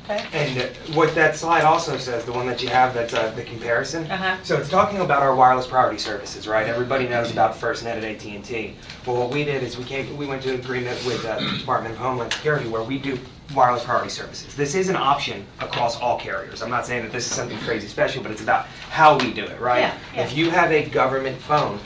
Okay. And what that slide also says, the one that you have, that's the comparison. Uh-huh. So it's talking about our wireless priority services, right? Everybody knows about FirstNet at AT&T. Well, what we did is we went to an agreement with the Department of Homeland Security where we do wireless priority services. This is an option across all carriers. I'm not saying that this is something crazy special, but it's about how we do it, right? Yeah, yeah. If you have a government phone,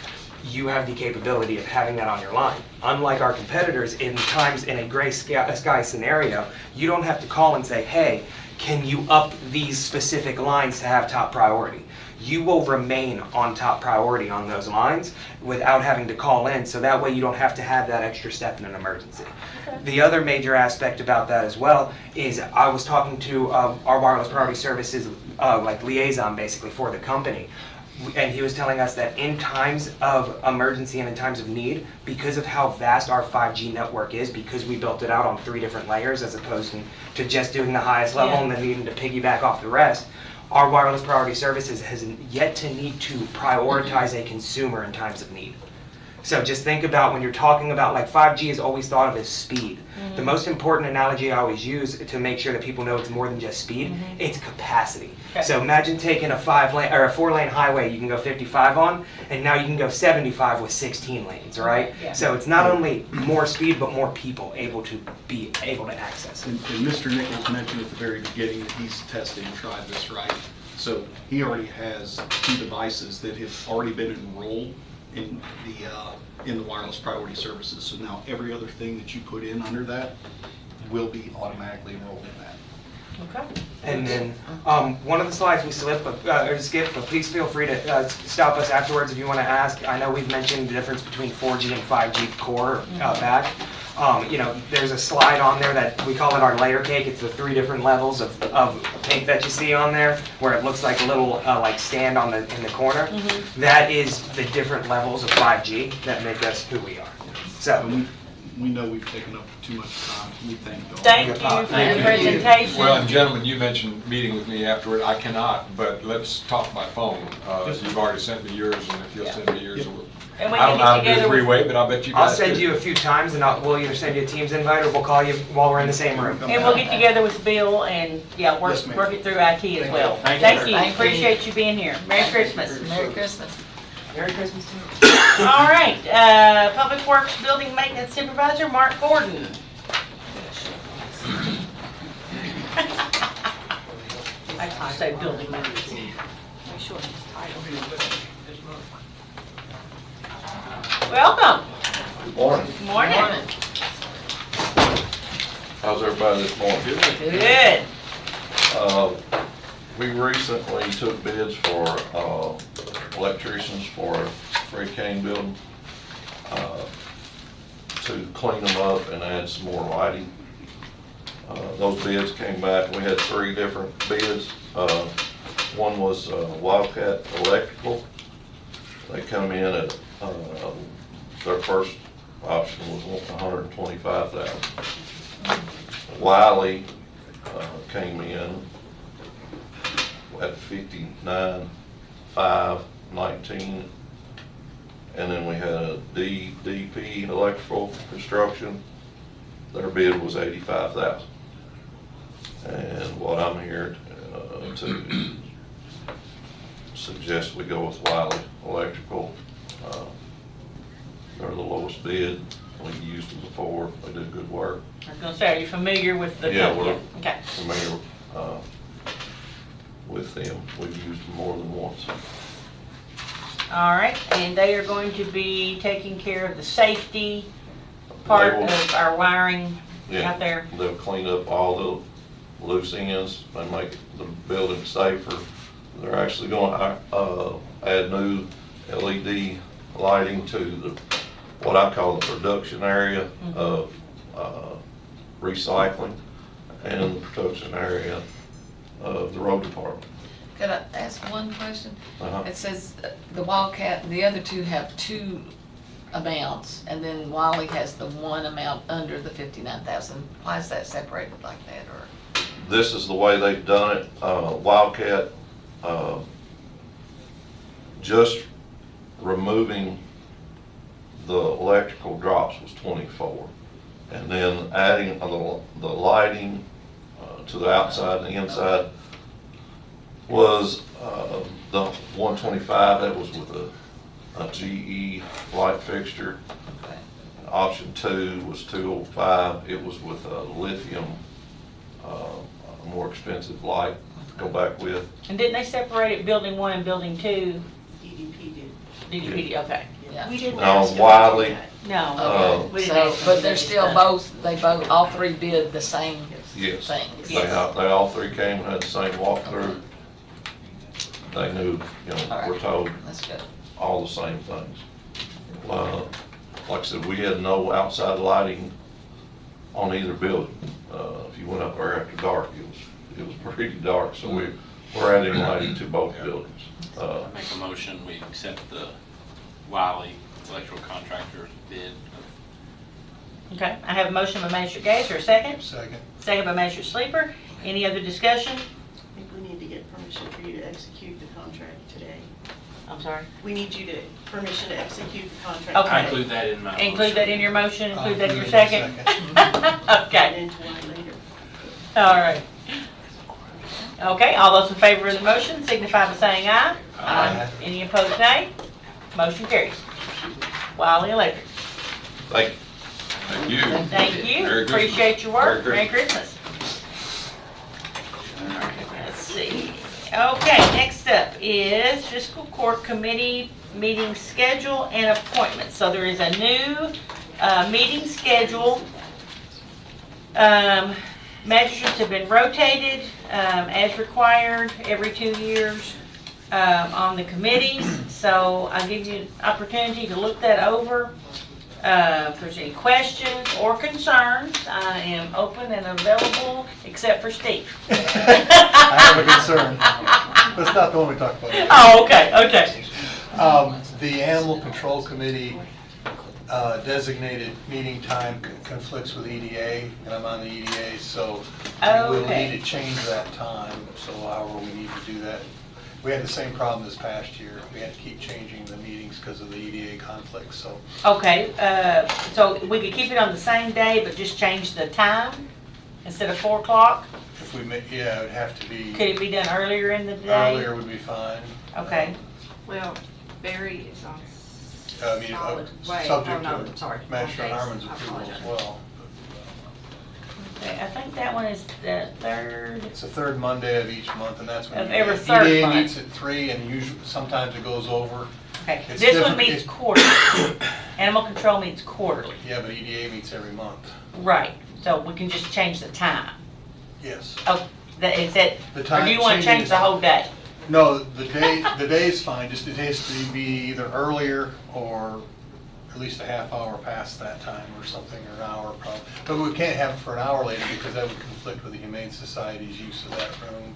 you have the capability of having that on your line. Unlike our competitors, in times in a gray sky scenario, you don't have to call and say, hey, can you up these specific lines to have top priority? You will remain on top priority on those lines without having to call in, so that way you don't have to have that extra step in an emergency. The other major aspect about that as well is I was talking to our wireless priority services like liaison basically for the company, and he was telling us that in times of emergency and in times of need, because of how vast our 5G network is, because we built it out on 3 different layers as opposed to just doing the highest level and then needing to piggyback off the rest, our wireless priority services has yet to need to prioritize a consumer in times of need. So just think about when you're talking about, like 5G is always thought of as speed. The most important analogy I always use to make sure that people know it's more than just speed, it's capacity. Okay. So imagine taking a 4-lane highway you can go 55 on, and now you can go 75 with 16 lanes, right? Yeah. So it's not only more speed, but more people able to access it. And Mr. Nichols mentioned at the very beginning that he's tested and tried this, right? So he already has 2 devices that have already been enrolled in the wireless priority services. So now every other thing that you put in under that will be automatically enrolled in that. Okay. And then one of the slides we skipped, but please feel free to stop us afterwards if you want to ask. I know we've mentioned the difference between 4G and 5G core back. You know, there's a slide on there that we call it our layer cake. It's the 3 different levels of pink that you see on there, where it looks like a little like stand in the corner. That is the different levels of 5G that make us who we are. So we know we've taken up too much time. We thank you all. Thank you for your presentation. Well, and gentlemen, you mentioned meeting with me afterward. I cannot, but let's talk by phone. You've already sent me yours, and if you'll send me yours, And we I don't know how to can do get together three-way, but I'll bet you guys I'll send could. you a few times, and we'll either send you a Teams invite or we'll call you while we're in the same room. And we'll get together with Bill and, yeah, work it through IT as well. Thank you. Appreciate you being here. Merry Christmas. Merry Christmas. Merry Christmas to you. All right, Public Works Building Maintenance Supervisor, Mark Gordon. I say building maintenance. Make sure his title here. Welcome. Good morning. Good morning. How's everybody this morning? Good. We recently took bids for electricians for Fred Kane building to clean them up and add some more lighting. Those bids came back. We had 3 different bids. One was Wildcat Electrical. They come in at their first option was $125,000. Wiley came in at $59,519, and then we had a DP Electrical Construction. Their bid was $85,000. And what I'm here to suggest we go with Wiley Electrical. They're the lowest bid. We've used them before. They do good work. I was going to say, are you familiar with the Yeah, company? we're Okay. familiar with them. We've used them more than once. All right, and they are going to be taking care of the safety part of our wiring out there. They'll clean up all the loose ends and make the building safer. They're actually going to add new LED lighting to what I call the production area of recycling and the production area of the road department. Could I ask one question? Uh-huh. It says the Wildcat, the other 2 have 2 amounts, and then Wiley has the 1 amount under the 59,000. Why is that separated like that? Or This is the way they've done it. Wildcat, just removing the electrical drops was 24, and then adding the lighting to the outside and the inside was the 125. That was with a GE light fixture. okay. Option 2 was 205. It was with a lithium, more expensive light to go back with. And didn't they separate it, building 1 and building 2? DDP did. DDP, okay. Yeah. We didn't No, ask them Wiley. to do that. No. we didn't So, ask them but to they're do still that. both, all three bid the same Yes. things. They all three came and had the same walkthrough. They knew, you know, we're told That's good. all the same things. Like I said, we had no outside lighting on either building. If you went up there after dark, it was pretty dark, so we're adding lighting to both buildings. I make a motion, we accept the Wiley electrical contractor's bid. Okay, I have a motion by Magistrate Gay, is there a second? Second. Second by Magistrate Sleeper. Any other discussion? I think we need to get permission for you to execute the contract today. I'm sorry? We need you to, permission to execute the contract. Okay. I include that in my motion. Include that in your motion, include that in your Include second? it in the Okay, And to why later. all right. Okay, all those in favor of the motion signify by saying aye. Aye. Any opposed, nay? Motion carries. Wiley Electric. Thank you. Thank you. Thank you, Merry Christmas. appreciate your work, Merry Merry Christmas. All right, let's see. Okay, next up is Fiscal Court Committee Meeting Schedule and Appointments. So there is a new meeting schedule. Magistrates have been rotated as required every 2 years on the committees. So I'll give you an opportunity to look that over. If there's any questions or concerns, I am open and available, except for Steve. I have a concern. That's not the one we talked about. Oh, okay, okay. The Animal Control Committee designated meeting time conflicts with EDA, and I'm on the EDA, so we'll Okay. need to change that time, so however we need to do that. We had the same problem this past year. We had to keep changing the meetings because of the EDA conflicts, so. Okay, so we could keep it on the same day, but just change the time instead of 4 o'clock? If we make, yeah, it would have to be. Could it be done earlier in the day? Earlier would be fine. Okay. Well, Barry is on I mean, solid way. subject Oh, no, to sorry. Magistrate Okay, Harmon's I approval as apologize. well. Okay, I think that one is the third. It's the third Monday of each month, and that's when. Of every third EDA month. meets at 3, and usually, sometimes it goes over. Okay, It's this one different- meets it- quarterly. Animal control meets quarterly. Yeah, but EDA meets every month. Right, so we can just change the time. Yes. Oh, is that, The or time- do you want to changing change the- the whole day? No, the day's fine, just it has to be either earlier or at least a half hour past that time or something, or an hour probably. But we can't have it for an hour later because that would conflict with the Humane Society's use of that room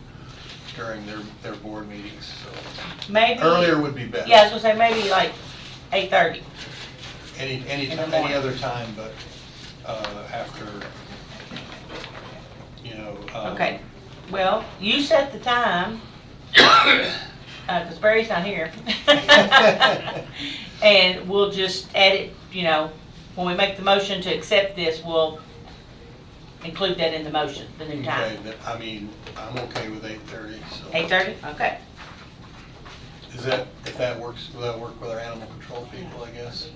during their board meetings, so. Maybe. Earlier would be best. Yeah, I was gonna say maybe like 8:30. Any other time, but after, you know. Okay, well, you set the time, because Barry's not here. And we'll just add it, you know, when we make the motion to accept this, we'll include that in the motion, the new Okay, time. I mean, I'm okay with 8:30, so. 8:30, okay. Is that, if that works, will that work with our animal control people, I guess,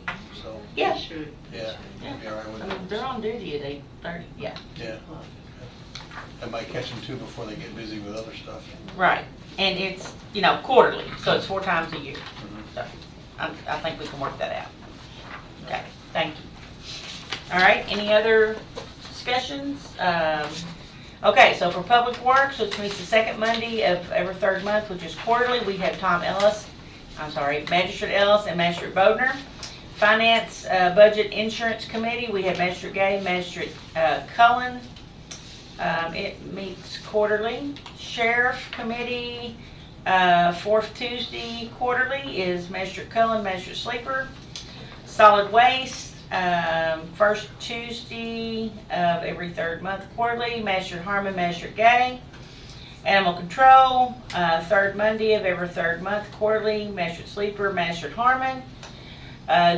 so. Yeah. Yeah, we'll be all right with I mean, it. they're on duty at 8:30, yeah. Yeah. That might catch them too before they get busy with other stuff. Right, and it's, you know, quarterly, so it's 4 times a year. So I think we can work that out. Okay, thank you. All right, any other discussions? Okay, so for Public Works, which meets the second Monday of every third month, which is quarterly, we have Magistrate Ellis and Magistrate Wagner. Finance, Budget, Insurance Committee, we have Magistrate Gay, Magistrate Cullen. It meets quarterly. Sheriff Committee, fourth Tuesday quarterly is Magistrate Cullen, Magistrate Sleeper. Solid Waste, first Tuesday of every third month quarterly, Magistrate Harmon, Magistrate Gay. Animal Control, third Monday of every third month quarterly, Magistrate Sleeper, Magistrate Harmon.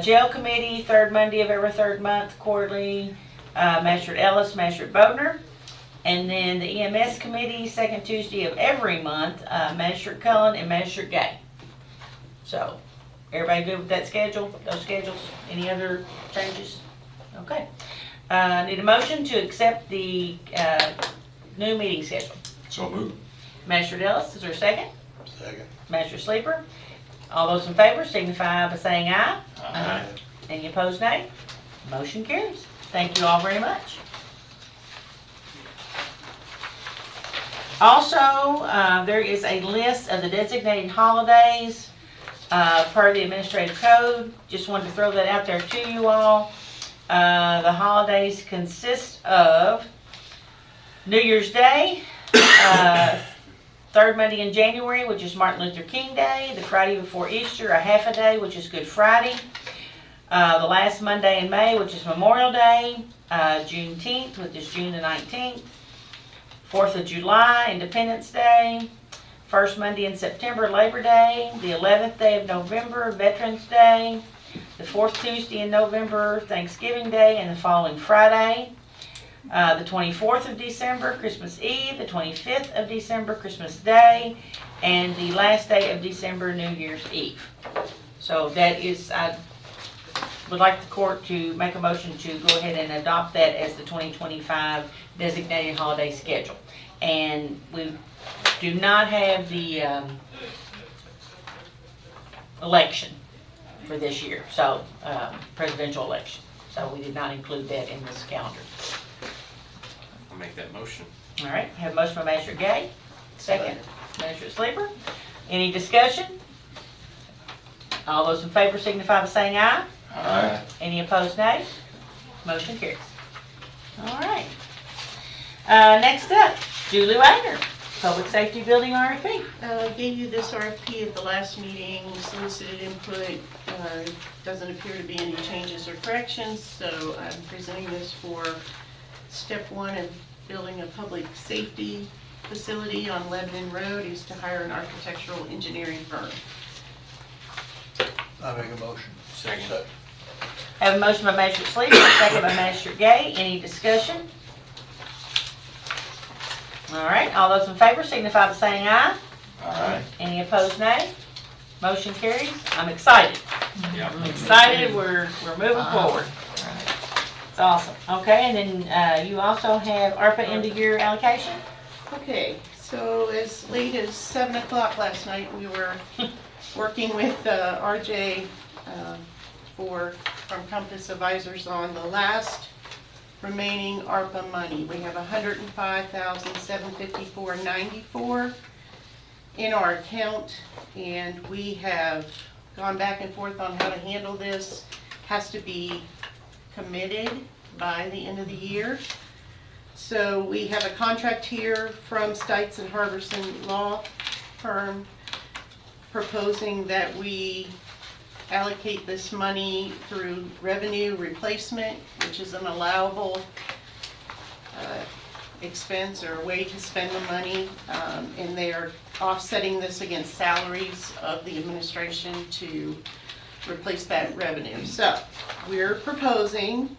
Jail Committee, third Monday of every third month quarterly, Magistrate Ellis, Magistrate Wagner. And then the EMS Committee, second Tuesday of every month, Magistrate Cullen and Magistrate Gay. So, everybody good with that schedule, those schedules? Any other changes? Okay. Need a motion to accept the new meeting schedule. So moved. Magistrate Ellis, is there a second? Second. Magistrate Sleeper. All those in favor signify by saying aye. Aye. Any opposed, nay? Motion carries. Thank you all very much. Also, there is a list of the designated holidays per the administrative code. Just wanted to throw that out there to you all. The holidays consist of New Year's Day, third Monday in January, which is Martin Luther King Day, the Friday before Easter, a half a day, which is Good Friday, the last Monday in May, which is Memorial Day, Juneteenth, which is June the 19th, 4th of July, Independence Day, first Monday in September, Labor Day, the 11th day of November, Veterans Day, the fourth Tuesday in November, Thanksgiving Day, and the following Friday, the 24th of December, Christmas Eve, the 25th of December, Christmas Day, and the last day of December, New Year's Eve. So that is, I would like the court to make a motion to go ahead and adopt that as the 2025 designated holiday schedule. And we do not have the election for this year, so presidential election. So we did not include that in this calendar. I'll make that motion. All right, have a motion by Magistrate Gay, second Magistrate Sleeper. Any discussion? All those in favor signify by saying aye. Aye. Any opposed, nay? Motion carries. All right. Next up, Julie Wagner, Public Safety Building RFP. Gave you this RFP at the last meeting, solicited input. Doesn't appear to be any changes or corrections, so I'm presenting this for step one of building a public safety facility on Lebanon Road is to hire an architectural engineering firm. I make a motion. Second. Have a motion by Magistrate Sleeper, second by Magistrate Gay. Any discussion? All right, all those in favor signify by saying aye. Aye. Any opposed, nay? Motion carries. I'm excited. Yeah. I'm excited. We're moving forward. It's awesome. Okay, and then you also have ARPA end of year allocation. Okay, so as late as 7 o'clock last night, we were working with RJ from Compass Advisors on the last remaining ARPA money. We have $105,754.94 in our account, and we have gone back and forth on how to handle this. Has to be committed by the end of the year. So we have a contract here from Stites and Harbison Law Firm proposing that we allocate this money through revenue replacement, which is an allowable expense or way to spend the money, and they are offsetting this against salaries of the administration to replace that revenue. So we're proposing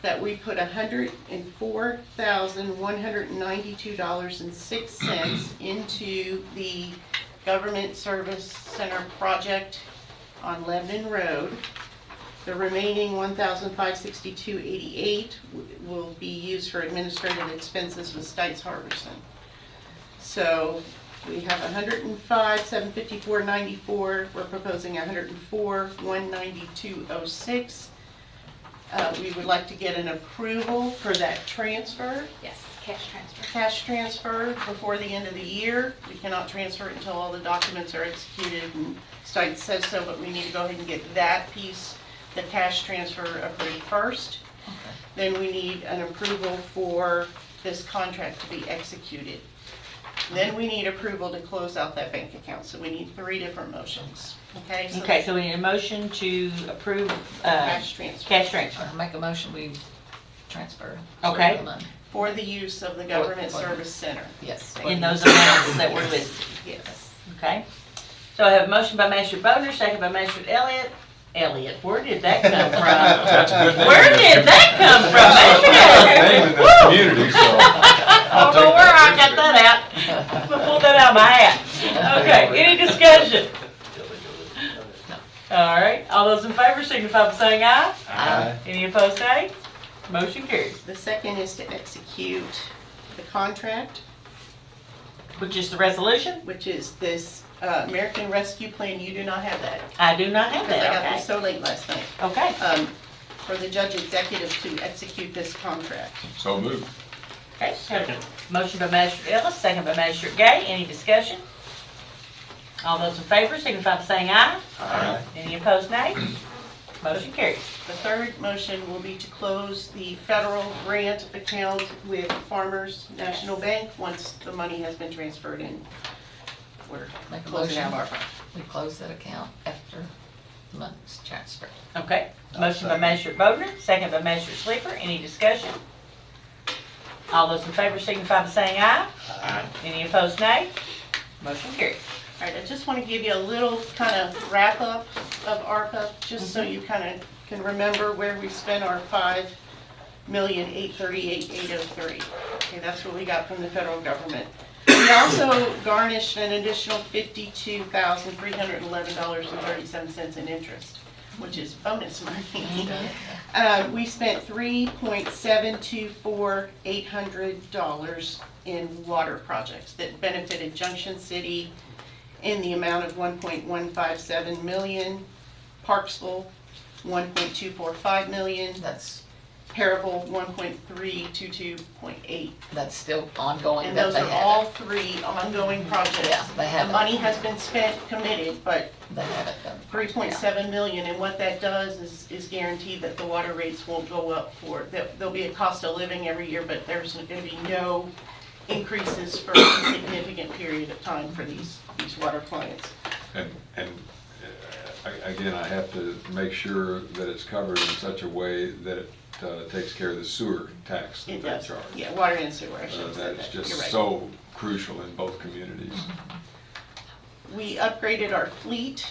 that we put $104,192.06 into the Government Service Center project on Lebanon Road. The remaining $1,562.88 will be used for administrative expenses with Stites Harbison. So we have $105,754.94. We're proposing $104,192.06. We would like to get an approval for that transfer. Yes, cash transfer. Cash transfer before the end of the year. We cannot transfer it until all the documents are executed, and Stites says so, but we need to go ahead and get that piece, the cash transfer, approved first. Okay. Then we need an approval for this contract to be executed. Then we need approval to close out that bank account, so we need 3 different motions, okay? Okay, so we need a motion to approve Cash transfer. cash transfer. I'll make a motion, we transfer. Okay. the money. For the use of the Government Service Center. Yes. In those amounts that were listed. Yes. Okay. So I have a motion by Magistrate Bodner, second by Magistrate Elliott. Elliott, where did that come from? That's a good name. Where did that come from? Name in the community, so. I don't know where I got that out. I'm gonna pull that out of my hat. Okay, any discussion? All right, all those in favor signify by saying aye. Aye. Any opposed, nay? Motion carries. The second is to execute the contract, Which is the resolution? which is this American Rescue Plan, you do not have that. I do not have Because I got that, this so late last night. okay. Okay. For the judge executive to execute this contract. So moved. Okay, have a motion by Magistrate Ellis, second by Magistrate Gay. Any discussion? All those in favor signify by saying aye. Aye. Any opposed, nay? Motion carries. The third motion will be to close the federal grant account with Farmers National Bank once the money has been transferred in. We're Make a closing out motion. our. We close that account after the month's transfer. Okay, motion by Magistrate Wagner, second by Magistrate Sleeper. Any discussion? All those in favor signify by saying aye. Aye. Any opposed, nay? Motion carries. All right, I just want to give you a little kind of wrap up of ARPA, just so you kind of can remember where we spent our $5,838,803. Okay, that's what we got from the federal government. We also garnished an additional $52,311.37 in interest, which is bonus money. We spent $3,724,800 in water projects that benefited Junction City in the amount of $1.157 million, Parksville $1.245 million, That's, Parable $1.322.8. that's still ongoing. And that those they are have all three ongoing projects. Yeah, they The haven't. money has been spent, committed, but it. They haven't done. 3.7 million, and what that does is guarantee that the water rates won't go up there'll be a cost of living every year, but there's gonna be no increases for a significant period of time for these water clients. And again, I have to make sure that it's covered in such a way that it takes care of the sewer tax that It they does, charge. yeah, water and sewer, I should say That that. is just You're right. so crucial in both communities. We upgraded our fleet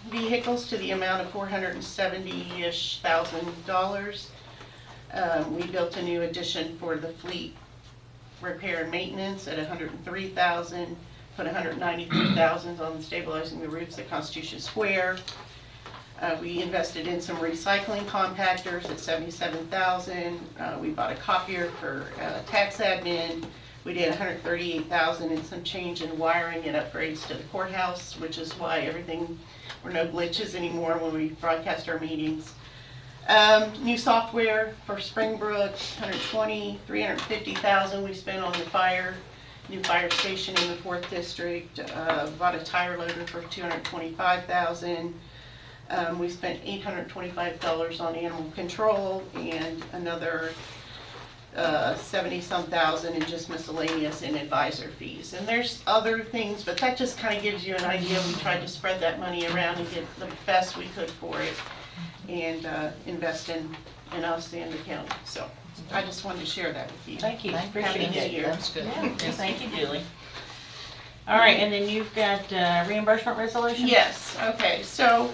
vehicles to the amount of $470-ish thousand. We built a new addition for the fleet repair and maintenance at $103,000, put $193,000 on stabilizing the roofs at Constitution Square. We invested in some recycling compactors at $77,000. We bought a copier for tax admin. We did $138,000 in some change in wiring and upgrades to the courthouse, which is why we're no glitches anymore when we broadcast our meetings. New software for Springbrook, $120,000, $350,000 we spent on the new fire station in the 4th District. Bought a tire loader for $225,000. We spent $825 on animal control and another 70-some thousand in just miscellaneous and advisor fees. And there's other things, but that just kind of gives you an idea. We tried to spread that money around and get the best we could for it and invest in us and the county. So I just wanted to share that with you. Thank you. Happy Appreciate New it. Year. That's good. Yeah, thank you, Julie. All right, and then you've got reimbursement resolution? Yes, okay, so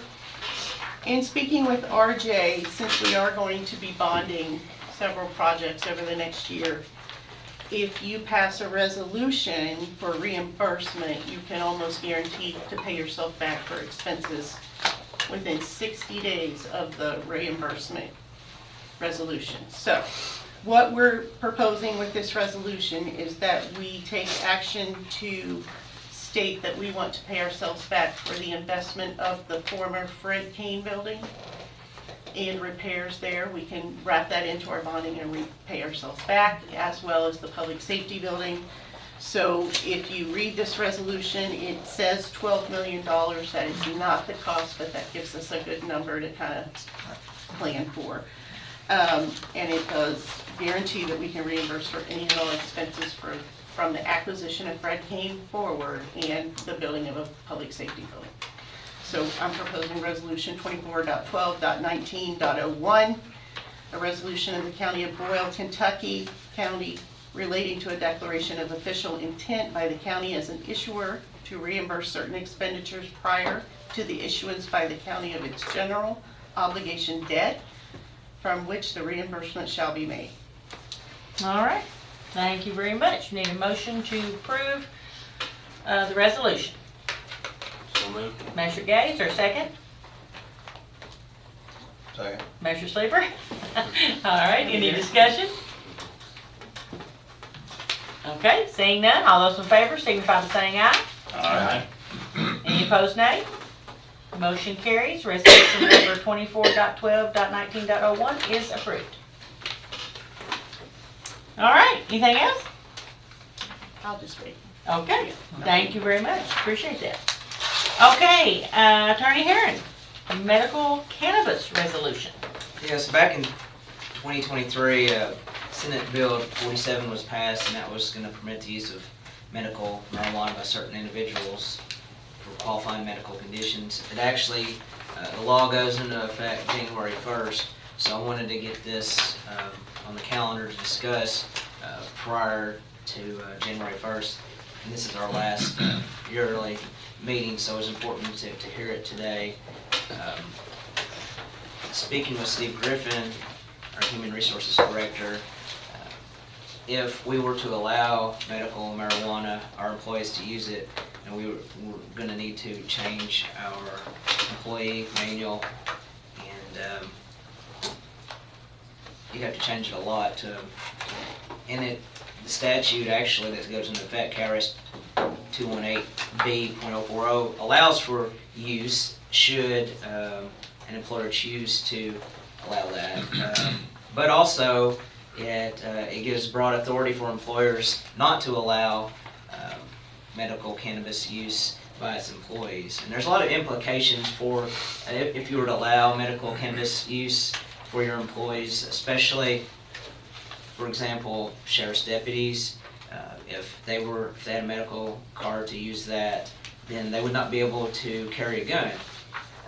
in speaking with RJ, since we are going to be bonding several projects over the next year, if you pass a resolution for reimbursement, you can almost guarantee to pay yourself back for expenses within 60 days of the reimbursement resolution. So what we're proposing with this resolution is that we take action to state that we want to pay ourselves back for the investment of the former Fred Kane building and repairs there. We can wrap that into our bonding and repay ourselves back, as well as the public safety building. So if you read this resolution, it says $12 million. That is not the cost, but that gives us a good number to kind of plan for. And it does guarantee that we can reimburse for any and all expenses from the acquisition of Fred Kane forward and the building of a public safety building. So I'm proposing resolution 24.12.19.01, a resolution of the County of Boyle, Kentucky, County relating to a declaration of official intent by the county as an issuer to reimburse certain expenditures prior to the issuance by the county of its general obligation debt from which the reimbursement shall be made. All right, thank you very much. Need a motion to approve the resolution. So moved. Magistrate Gay, is there a second? Second. Magistrate Sleeper? All right, any discussion? Okay, seeing none, all those in favor signify by saying aye. Aye. Any opposed, nay? Motion carries. Resolution number 24.12.19.01 is approved. All right, anything else? I'll just wait. Okay, thank you very much, appreciate that. Okay, Attorney Herron, medical cannabis resolution. Yes, back in 2023, Senate Bill 47 was passed, and that was going to permit the use of medical marijuana by certain individuals for qualifying medical conditions. It actually, the law goes into effect January 1st, so I wanted to get this on the calendar to discuss prior to January 1st. And this is our last yearly meeting, so it's important to hear it today. Speaking with Steve Griffin, our Human Resources Director, if we were to allow medical marijuana, our employees to use it, and we're going to need to change our employee manual, and you have to change it a lot. The statute actually that goes into effect, KRS 218B.040, allows for use should an employer choose to allow that. But also, it gives broad authority for employers not to allow medical cannabis use by its employees. And there's a lot of implications for if you were to allow medical cannabis use for your employees, especially, for example, sheriff's deputies. If they had a medical card to use that, then they would not be able to carry a gun.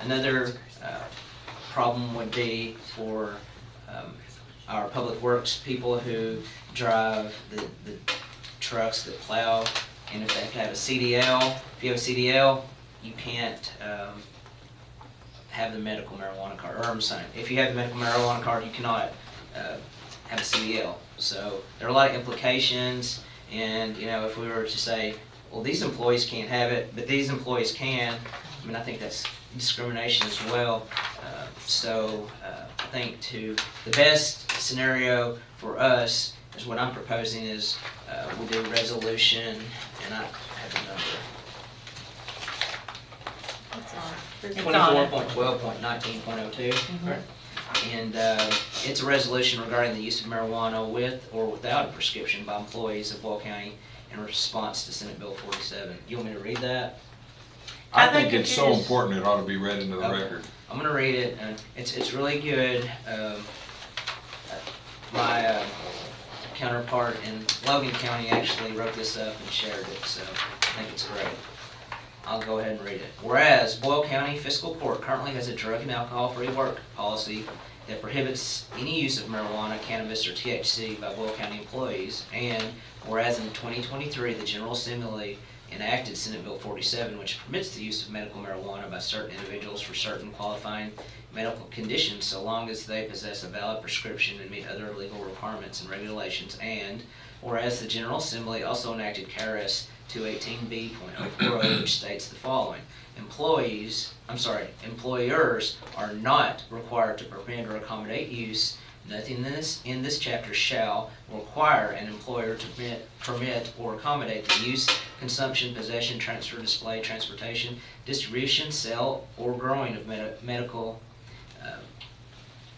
Another problem would be for our public works people who drive the trucks that plow, and if they have to have a CDL, if you have a CDL, you can't have the medical marijuana card. Or I'm saying, if you have the medical marijuana card, you cannot have a CDL. So there are a lot of implications, and if we were to say, well, these employees can't have it, but these employees can, I mean, I think that's discrimination as well. I think the best scenario for us is what I'm proposing is we'll do a resolution, and I have the number. 24.12.19.02. And it's a resolution regarding the use of marijuana with or without a prescription by employees of Boyle County in response to Senate Bill 47. You want me to read that? I think it's so important it ought to be read into the record. I'm going to read it, and it's really good. My counterpart in Logan County actually wrote this up and shared it, so I think it's great. I'll go ahead and read it. Whereas Boyle County Fiscal Court currently has a drug and alcohol-free work policy that prohibits any use of marijuana, cannabis, or THC by Boyle County employees, and whereas in 2023 the General Assembly enacted Senate Bill 47, which permits the use of medical marijuana by certain individuals for certain qualifying medical conditions so long as they possess a valid prescription and meet other legal requirements and regulations, and whereas the General Assembly also enacted KRS 218B.040, which states the following: employers are not required to permit or accommodate use. Nothing in this chapter shall require an employer to permit or accommodate the use, consumption, possession, transfer, display, transportation, distribution, sale, or growing of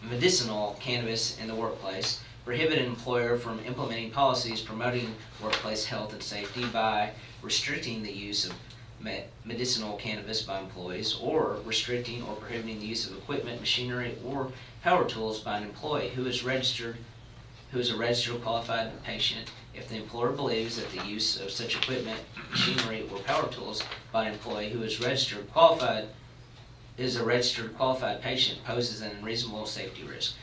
medicinal cannabis in the workplace. Prohibit an employer from implementing policies promoting workplace health and safety by restricting the use of medicinal cannabis by employees, or restricting or prohibiting the use of equipment, machinery, or power tools by an employee who is a registered qualified patient if the employer believes that the use of such equipment, machinery, or power tools by an employee who is a registered qualified patient poses an unreasonable safety risk.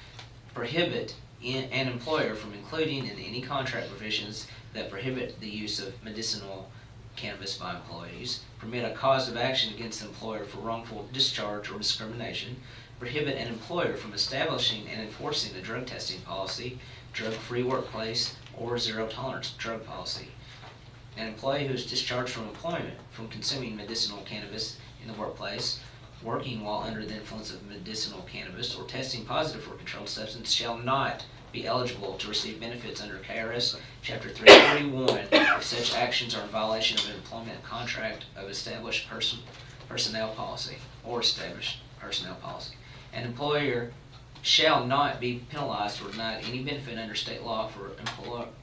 Prohibit an employer from including in any contract provisions that prohibit the use of medicinal cannabis by employees. Permit a cause of action against the employer for wrongful discharge or discrimination. Prohibit an employer from establishing and enforcing a drug testing policy, drug-free workplace, or zero-tolerance drug policy. An employee who is discharged from employment from consuming medicinal cannabis in the workplace, working while under the influence of medicinal cannabis, or testing positive for a controlled substance shall not be eligible to receive benefits under KRS Chapter 341 if such actions are in violation of an employment contract of established personnel policy or established personnel policy. An employer shall not be penalized or denied any benefit under state law for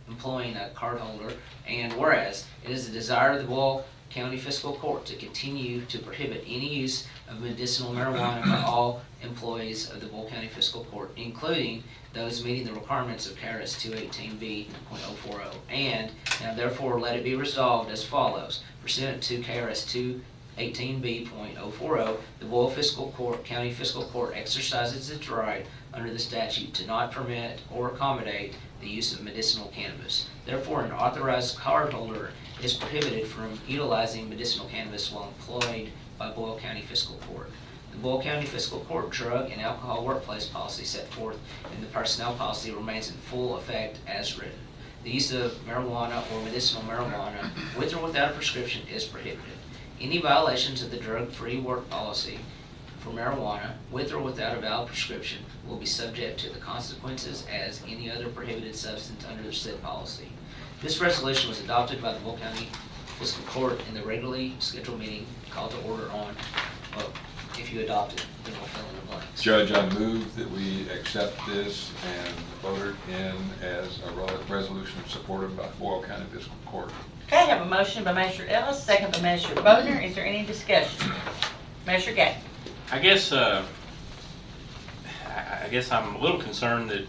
employing a cardholder, and whereas it is the desire of the Boyle County Fiscal Court to continue to prohibit any use of medicinal marijuana by all employees of the Boyle County Fiscal Court, including those meeting the requirements of KRS 218B.040, and now therefore let it be resolved as follows. Pursuant to KRS 218B.040, the Boyle Fiscal Court, County Fiscal Court exercises its right under the statute to not permit or accommodate the use of medicinal cannabis. Therefore, an authorized cardholder is prohibited from utilizing medicinal cannabis while employed by Boyle County Fiscal Court. The Boyle County Fiscal Court drug and alcohol workplace policy set forth in the personnel policy remains in full effect as written. The use of marijuana or medicinal marijuana with or without a prescription is prohibited. Any violations of the drug-free work policy for marijuana with or without a valid prescription will be subject to the consequences as any other prohibited substance under the said policy. This resolution was adopted by the Boyle County Fiscal Court in the regularly scheduled meeting called to order on, well, if you adopt it, then we'll fill in the blanks. Judge, I move that we accept this and vote it in as a resolution supported by Boyle County Fiscal Court. Okay, I have a motion by Magistrate Ellis, second by Magistrate Wagner. Is there any discussion? Magistrate Gay. I guess I'm a little concerned that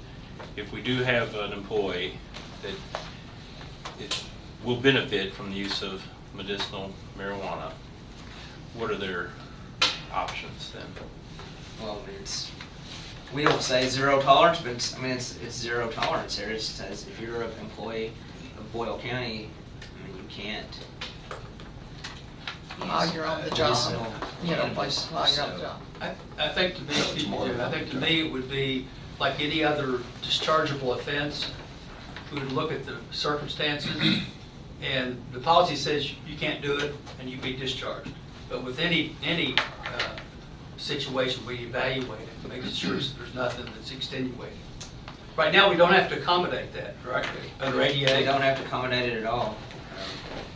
if we do have an employee that it will benefit from the use of medicinal marijuana, what are their options then? Well, we don't say zero tolerance, but it's zero tolerance here. It says if you're an employee of Boyle County, you can't While you're on the job, while you're on the job. I think to me it would be like any other dischargeable offense. We would look at the circumstances, and the policy says you can't do it and you be discharged. But with any situation, we evaluate it, making sure there's nothing that's extenuating. Right now, we don't have to accommodate that, correct? Under ADA, they don't have to accommodate it at all.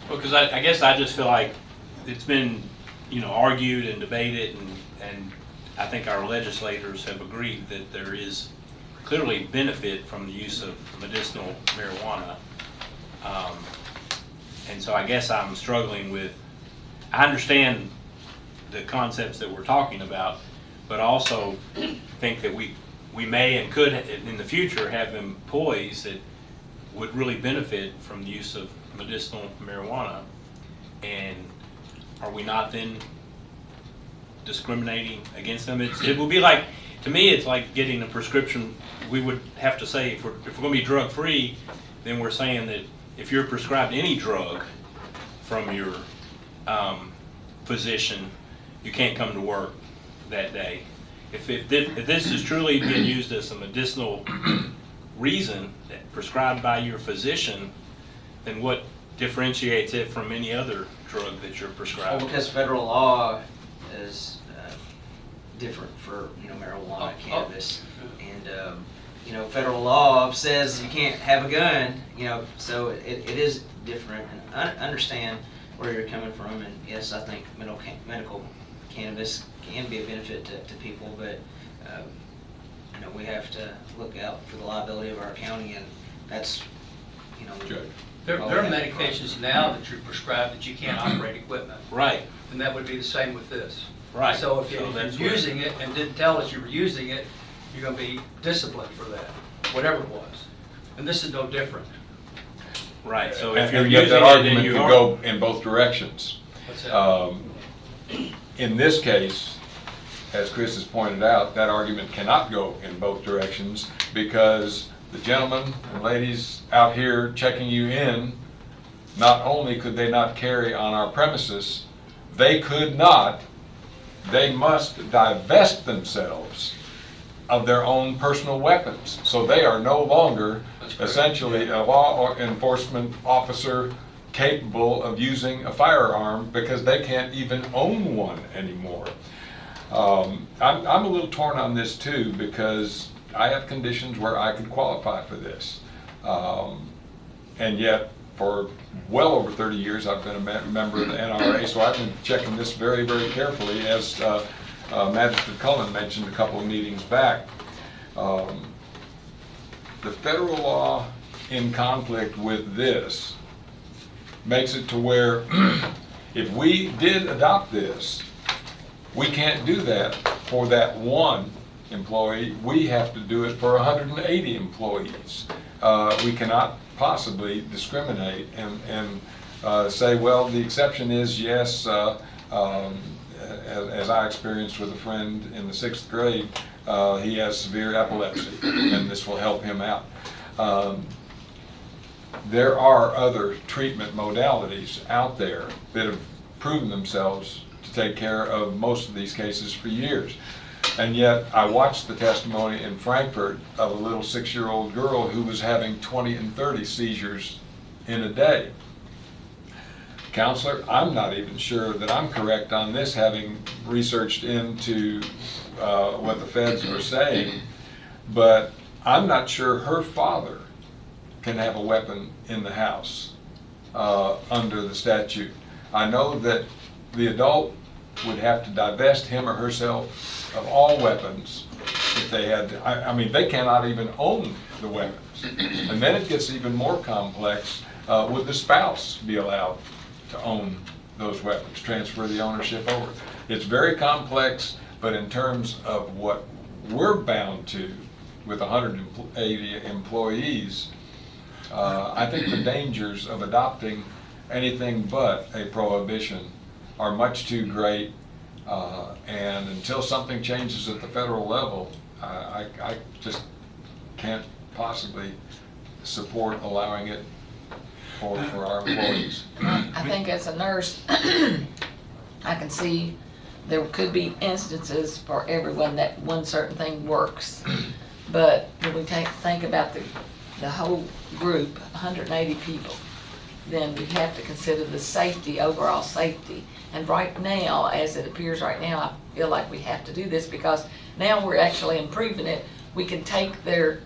Well, because I guess I just feel like it's been, argued and debated, and I think our legislators have agreed that there is clearly benefit from the use of medicinal marijuana. And so I guess I'm struggling with, I understand the concepts that we're talking about, but also think that we may and could in the future have employees that would really benefit from the use of medicinal marijuana. And are we not then discriminating against them? It would be like, to me, it's like getting a prescription. We would have to say, if we're going to be drug-free, then we're saying that if you're prescribed any drug from your physician, you can't come to work that day. If this is truly being used as a medicinal reason prescribed by your physician, then what differentiates it from any other drug that you're prescribed? Well, because federal law is different for marijuana, cannabis, and federal law says you can't have a gun. So it is different. And I understand where you're coming from, and yes, I think medical cannabis can be a benefit to people, but we have to look out for the liability of our county, and that's there are medications now that you're prescribed that you can't operate equipment. Right. And that would be the same with this. Right. So if you're using it and didn't tell us you were using it, you're going to be disciplined for that, whatever it was. And this is no different. Right. So And if you're yet using that it, argument then could you are. go in both directions. What's that? In this case, as Chris has pointed out, that argument cannot go in both directions because the gentlemen and ladies out here checking you in, not only could they not carry on our premises, they must divest themselves of their own personal weapons. So they are no longer essentially a law enforcement officer capable of using a firearm because they can't even own one anymore. I'm a little torn on this too because I have conditions where I could qualify for this. And yet for well over 30 years, I've been a member of the NRA, so I've been checking this very, very carefully, as Magistrate Cullen mentioned a couple of meetings back. The federal law in conflict with this makes it to where if we did adopt this, we can't do that for that one employee. We have to do it for 180 employees. We cannot possibly discriminate and say, well, the exception is, yes, as I experienced with a friend in the 6th grade, he has severe epilepsy, and this will help him out. There are other treatment modalities out there that have proven themselves to take care of most of these cases for years. And yet, I watched the testimony in Frankfurt of a little 6-year-old girl who was having 20 and 30 seizures in a day. Counselor, I'm not even sure that I'm correct on this, having researched into what the feds are saying, but I'm not sure her father can have a weapon in the house under the statute. I know that the adult would have to divest him or herself of all weapons if they had to. I mean, they cannot even own the weapons. And then it gets even more complex. Would the spouse be allowed to own those weapons, transfer the ownership over? It's very complex, but in terms of what we're bound to with 180 employees, I think the dangers of adopting anything but a prohibition are much too great, and until something changes at the federal level, I just can't possibly support allowing it for our employees. I think as a nurse, I can see there could be instances for everyone that one certain thing works. But when we think about the whole group, 180 people, then we have to consider the safety, overall safety. And right now, as it appears right now, I feel like we have to do this because now we're actually improving it. We can take the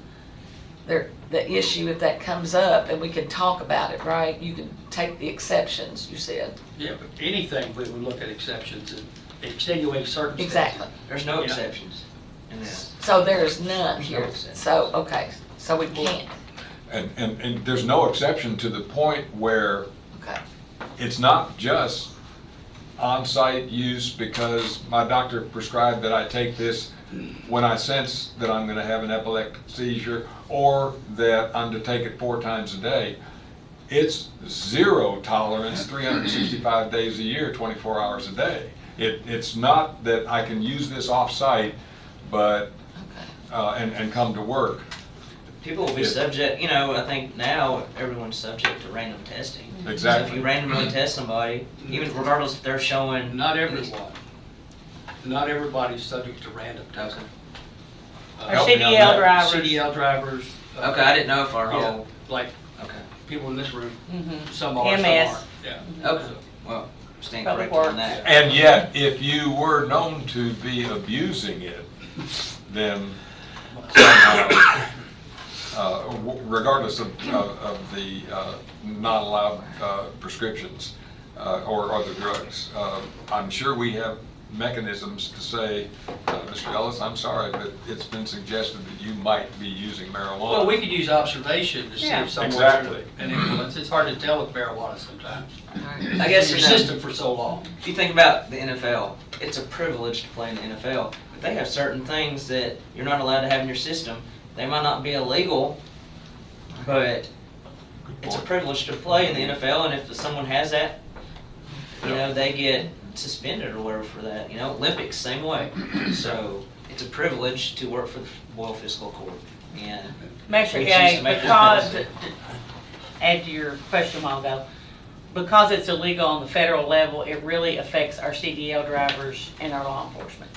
issue if that comes up and we can talk about it, right? You can take the exceptions, you said. Yeah, but anything, we would look at exceptions and extenuating circumstances. Exactly. There's no exceptions in this. So there's none here. So, okay, so we can't. And there's no exception to the point where it's not just on-site use because my doctor prescribed that I take this when I sense that I'm going to have an epileptic seizure or that I'm to take it 4 times a day. It's zero tolerance 365 days a year, 24 hours a day. It's not that I can use this off-site but and come to work. People will be subject, you know, I think now everyone's subject to random testing. Exactly. So if you randomly test somebody, even regardless if they're showing... Not everyone. Not everybody's subject to random testing. Or CDL drivers. CDL drivers. Okay, I didn't know if our whole... Like, okay, people in this room, Mhm. some are, some MS. aren't. Yeah. okay, well, stand Public corrected on Works. that. And yet, if you were known to be abusing it, then somehow, regardless of the not allowed prescriptions or other drugs, I'm sure we have mechanisms to say, Mr. Ellis, I'm sorry, but it's been suggested that you might be using marijuana. Well, we could use observation to see if someone's Exactly. an influence. It's hard to tell with marijuana sometimes. I guess your you know, system for so long. If you think about the NFL, it's a privilege to play in the NFL. But they have certain things that you're not allowed to have in your system. They might not be illegal, but it's a privilege to play in the NFL, and if someone has that, you know, they get suspended or whatever for that. You know, Olympics, same way. So it's a privilege to work for the Boyle Fiscal Court. And Magistrate Gay, because, to add to your question a while ago, because it's illegal on the federal level, it really affects our CDL drivers and our law enforcement.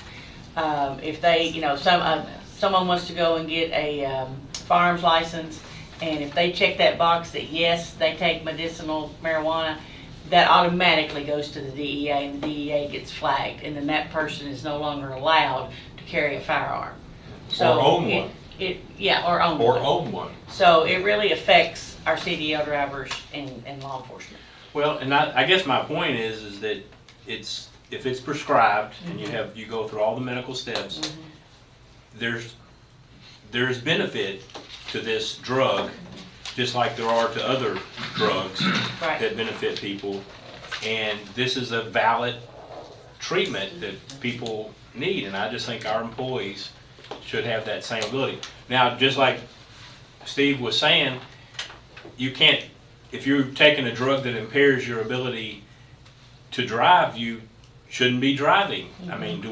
If they, you know, someone wants to go and get a firearms license, and if they check that box that yes, they take medicinal marijuana, that automatically goes to the DEA, and the DEA gets flagged, and then that person is no longer allowed to carry a firearm. So or own one. Yeah, or own one. Or own one. So it really affects our CDL drivers and law enforcement. Well, and I guess my point is that if it's prescribed and you go through all the medical steps, there's benefit to this drug, just like there are to other drugs that benefit people. And this is a valid treatment that people need, and I just think our employees should have that same ability. Now, just like Steve was saying, you can't, if you're taking a drug that impairs your ability to drive, you shouldn't be driving. I mean,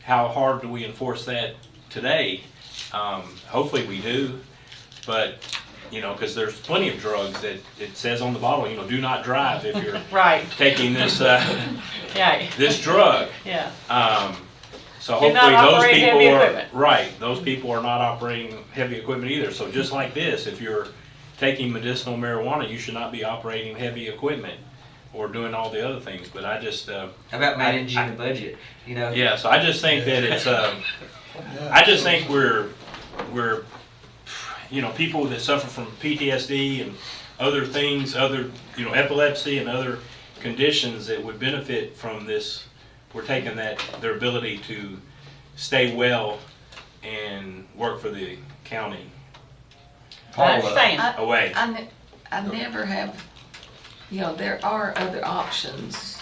how hard do we enforce that today? Hopefully we do, but because there's plenty of drugs that it says on the bottle, do not drive if you're taking this this drug. Yeah. So hopefully those people those people are not operating heavy equipment either. So just like this, if you're taking medicinal marijuana, you should not be operating heavy equipment or doing all the other things. But I just how about managing the budget? Yeah. So I just think that it's I just think we're people that suffer from PTSD and other things, epilepsy and other conditions that would benefit from this. We're taking their ability to stay well and work for the county away. I never have, there are other options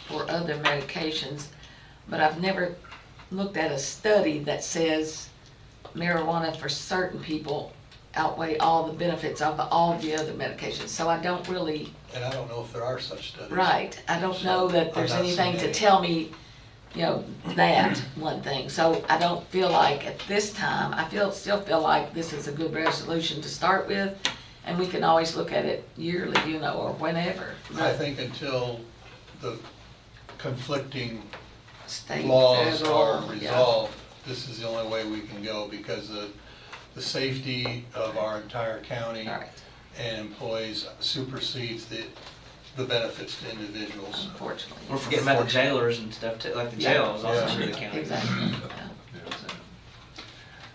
for other medications, but I've never looked at a study that says marijuana for certain people outweigh all the benefits of all the other medications. So I don't really. And I don't know if there are such studies. Right. I don't know that there's anything to tell me, that one thing. So I don't feel like at this time, still feel like this is a good resolution to start with, and we can always look at it yearly, or whenever. I think until the conflicting State, laws federal, are resolved, this is the only way we can go, because the safety of our entire county and employees supersedes the benefits to individuals. Unfortunately. We're forgetting about the jailers and stuff too, like the jail is also through the county. Exactly.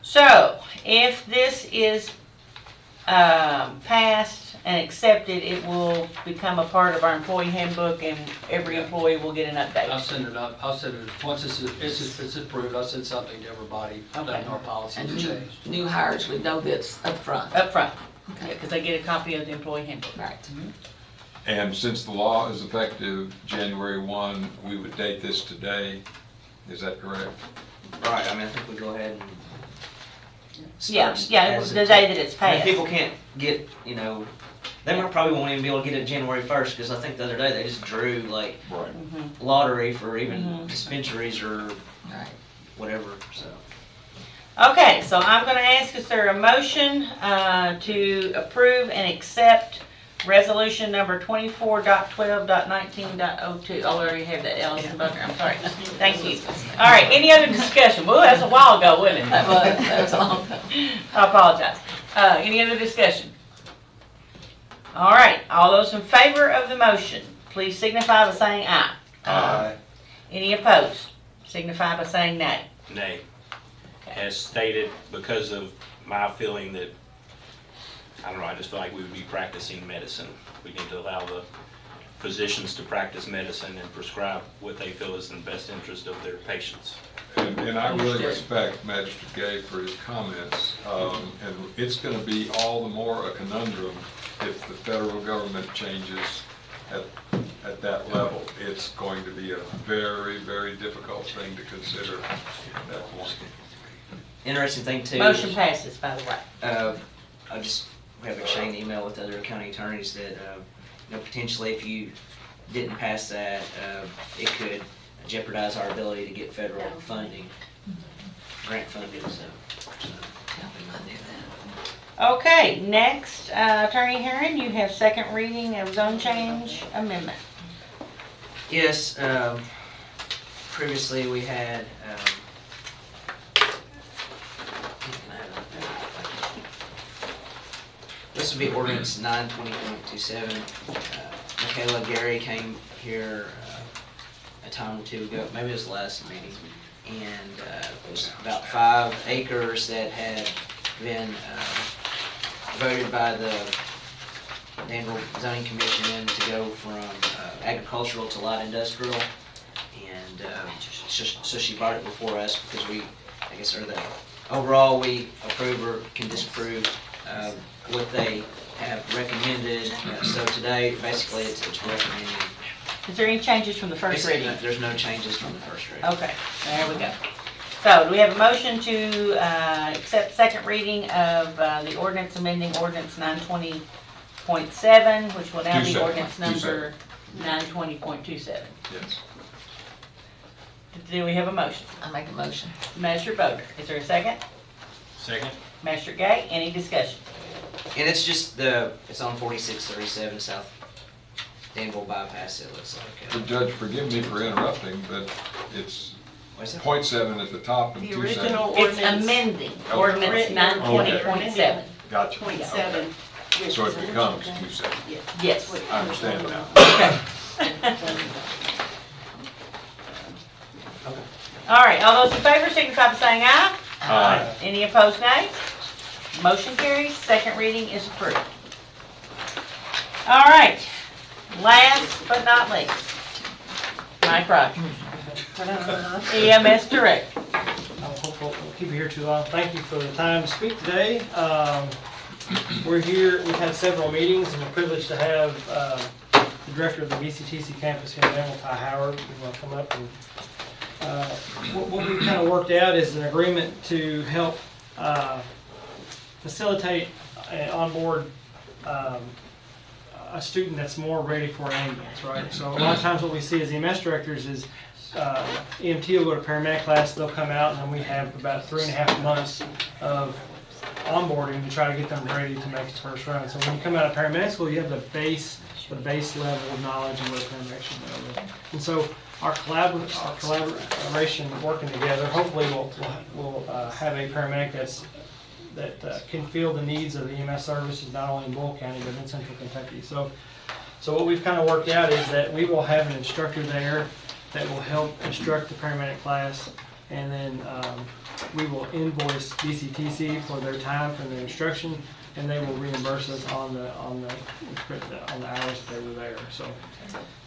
So, if this is passed and accepted, it will become a part of our employee handbook, and every employee will get an update. I'll send it up. Once it's approved, I'll send something to everybody, letting our policy And change. new hires would know this up front. Up front, because they get a copy of the employee handbook. Right. And since the law is effective January 1, we would date this today. Is that correct? Right. I think we go ahead and Yeah, the day that it's passed. People can't get, they probably won't even be able to get it January 1st, because I think the other day they just drew lottery for even dispensaries or whatever. So. Okay, so I'm going to ask, is there a motion to approve and accept resolution number 24.12.19.02? I already have that, Ellison Buckner, I'm sorry. Thank you. All right, any other discussion? Well, that's a while ago, wasn't it? That was a long time. I apologize. Any other discussion? All right, all those in favor of the motion, please signify by saying aye. Aye. Any opposed? Signify by saying nay. Nay. As stated, because of my feeling that, I just feel like we would be practicing medicine. We need to allow the physicians to practice medicine and prescribe what they feel is in the best interest of their patients. And I really respect Magistrate Gay for his comments, and it's going to be all the more a conundrum if the federal government changes at that level. It's going to be a very, very difficult thing to consider at that point. Interesting thing too. Motion passes, by the way. We have a chain email with other county attorneys that, potentially if you didn't pass that, it could jeopardize our ability to get federal funding, grant funding, so. Okay, next, Attorney Herron, you have second reading of zone change amendment. Yes, previously we had, this would be ordinance 920.27. Michaela Gary came here a time or two ago, maybe it was last meeting, and it was about 5 acres that had been voted by the Danville Zoning Commission to go from agricultural to light industrial. And so she brought it before us because overall we approve or can disapprove what they have recommended. So today, basically, it's recommending. Is there any changes from the first reading? There's no changes from the first reading. Okay, there we go. So, do we have a motion to accept second reading of the ordinance amending ordinance 920.7, which will now be ordinance number 920.27? Yes. Do we have a motion? I make a motion. Magistrate Boder, is there a second? Second. Magistrate Gay, any discussion? And it's just it's on 4637 South Danville bypass, it looks like. The judge, forgive me for interrupting, but it's .7 at the top and The 2.7. original It's ordinance. amending Okay. ordinance 920.7. Gotcha. .7. So it becomes 2.7. Yes. I understand now. Okay. All right, all those in favor signify by saying aye. Aye. Any opposed, nay? Motion carries, second reading is approved. All right, last but not least, Mike Rogers, EMS Director. We'll keep you here too long. Thank you for the time to speak today. We're here, we've had several meetings, and we're privileged to have the director of the VCTC campus here in Danville, Ty Howard. You want to come up and what we've kind of worked out is an agreement to help facilitate and onboard a student that's more ready for an ambulance, right? So a lot of times what we see as EMS directors is EMT will go to paramedic class, they'll come out, and then we have about 3.5 months of onboarding to try to get them ready to make its first run. So when you come out of paramedic school, you have the base level of knowledge of what a paramedic should know. And so our collaboration working together, hopefully we'll have a paramedic that can feel the needs of the EMS services, not only in Boyle County, but in Central Kentucky. So what we've kind of worked out is that we will have an instructor there that will help instruct the paramedic class, and then we will invoice BCTC for their time for their instruction, and they will reimburse us on the hours that they were there. So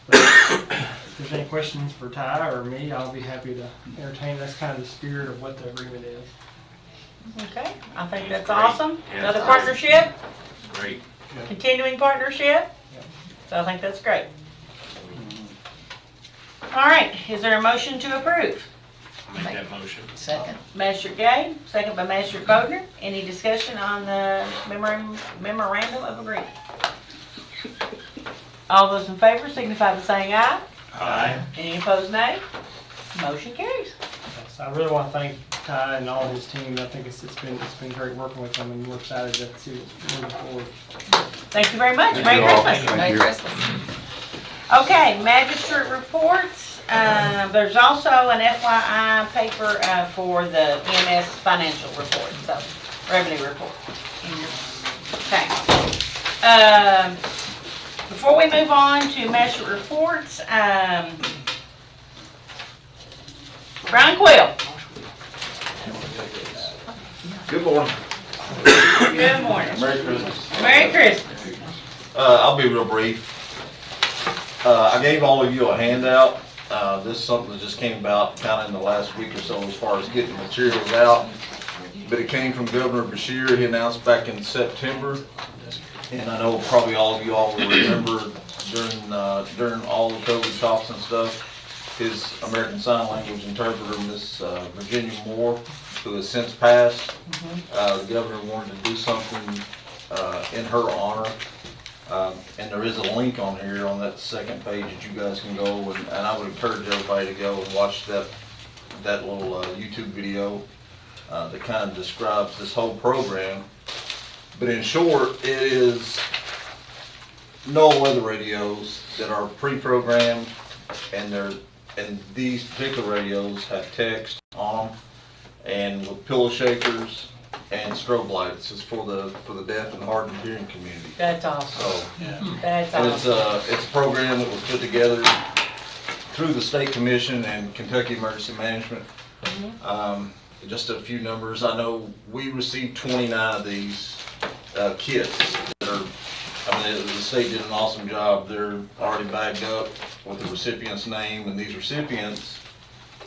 if there's any questions for Ty or me, I'll be happy to entertain. That's kind of the spirit of what the agreement is. Okay, I think that's Great. awesome. Yeah, Another that's partnership, Great. continuing partnership. So I think that's great. All right, is there a motion to approve? Make that motion. Second. Magistrate Gay, second by Magistrate Bodner. Any discussion on the memorandum of agreement? All those in favor signify by saying aye. Aye. Any opposed, nay? Motion carries. So I really want to thank Ty and all his team. I think it's been great working with them, and we're excited to see what's moving forward. Thank you very much. Merry Christmas. Merry Christmas. Okay, magistrate reports. There's also an FYI paper for the EMS financial report, so revenue report. Okay. Before we move on to magistrate reports, Brian Quill. Good morning. Good morning. Merry Christmas. Merry Christmas. I'll be real brief. I gave all of you a handout. This is something that just came about kind of in the last week or so as far as getting materials out. But it came from Governor Beshear. He announced back in September. And I know probably all of you all will remember during all the COVID talks and stuff, his American Sign Language interpreter, Miss Virginia Moore, who has since passed. The governor wanted to do something in her honor. And there is a link on here on that second page that you guys can go, and I would encourage everybody to go and watch that little YouTube video that kind of describes this whole program. But in short, it is no weather radios that are pre-programmed, and these particular radios have text on them, and with pillow shakers and strobe lights. It's for the deaf and hard of hearing community. That's awesome. So, That's and awesome. it's a program that was put together through the State Commission and Kentucky Emergency Management. Just a few numbers. I know we received 29 of these kits that are I mean, the state did an awesome job. They're already bagged up with the recipient's name, and these recipients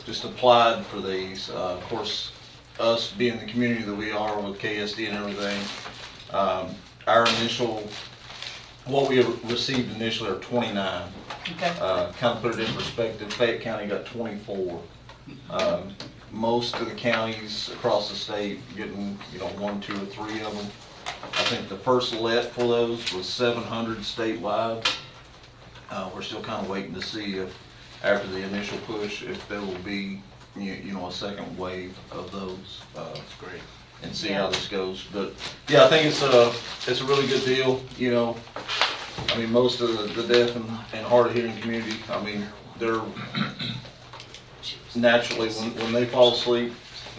just applied for these. Of course, us being the community that we are with KSD and everything, our initial, what we received initially are 29. Okay. Kind of put it in perspective, Fayette County got 24. Most of the counties across the state getting, 1, 2, or 3 of them. I think the first let for those was 700 statewide. We're still kind of waiting to see if, after the initial push, if there will be, a second wave of those. That's great. And see how this goes. But yeah, I think it's a really good deal. I mean, most of the deaf and hard of hearing community, I mean, they're naturally, when they fall asleep,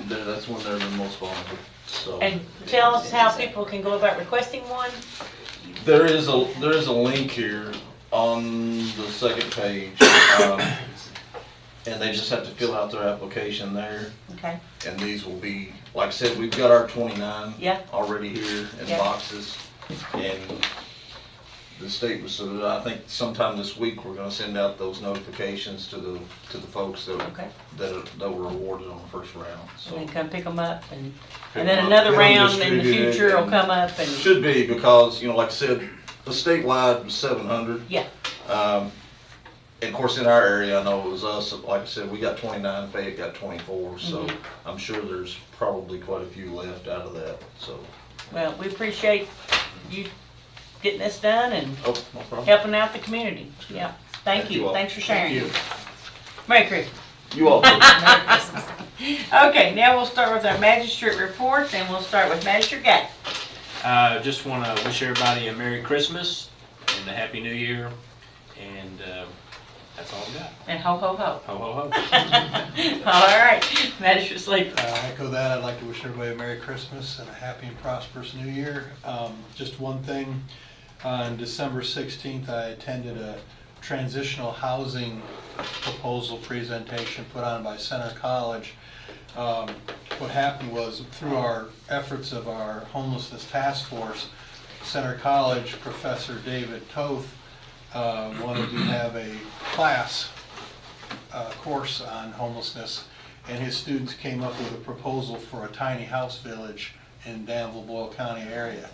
that's when they're the most vulnerable. So. And tell us how people can go about requesting one. There is a link here on the second page, and they just have to fill out their application there. Okay. And these will be, like I said, we've got our 29 already here in boxes, and the state was, so I think sometime this week we're going to send out those notifications to the folks that were awarded on the first round. So. And then come pick them up, and then another round in the future will come up. And should be, because like I said, the statewide was 700. Yeah. And of course, in our area, I know it was us. Like I said, we got 29. Fayette got 24. So I'm sure there's probably quite a few left out of that. So. Well, we appreciate you getting this done and no problem. Helping out the community. Yeah. Thank you. Thanks for sharing. Thank you. Merry Christmas. You all. Merry Christmas. Okay, now we'll start with our magistrate reports, and we'll start with Magistrate Gay. Just want to wish everybody a Merry Christmas and a Happy New Year, and that's all we got. And ho, ho, ho. Ho, ho, ho. All right, Magistrate Sleeper. Echo that. I'd like to wish everybody a Merry Christmas and a happy and prosperous New Year. Just one thing, on December 16th, I attended a transitional housing proposal presentation put on by Center College. What happened was, through our efforts of our homelessness task force, Center College Professor David Toth wanted to have a class course on homelessness, and his students came up with a proposal for a tiny house village in Danville, Boyle County area.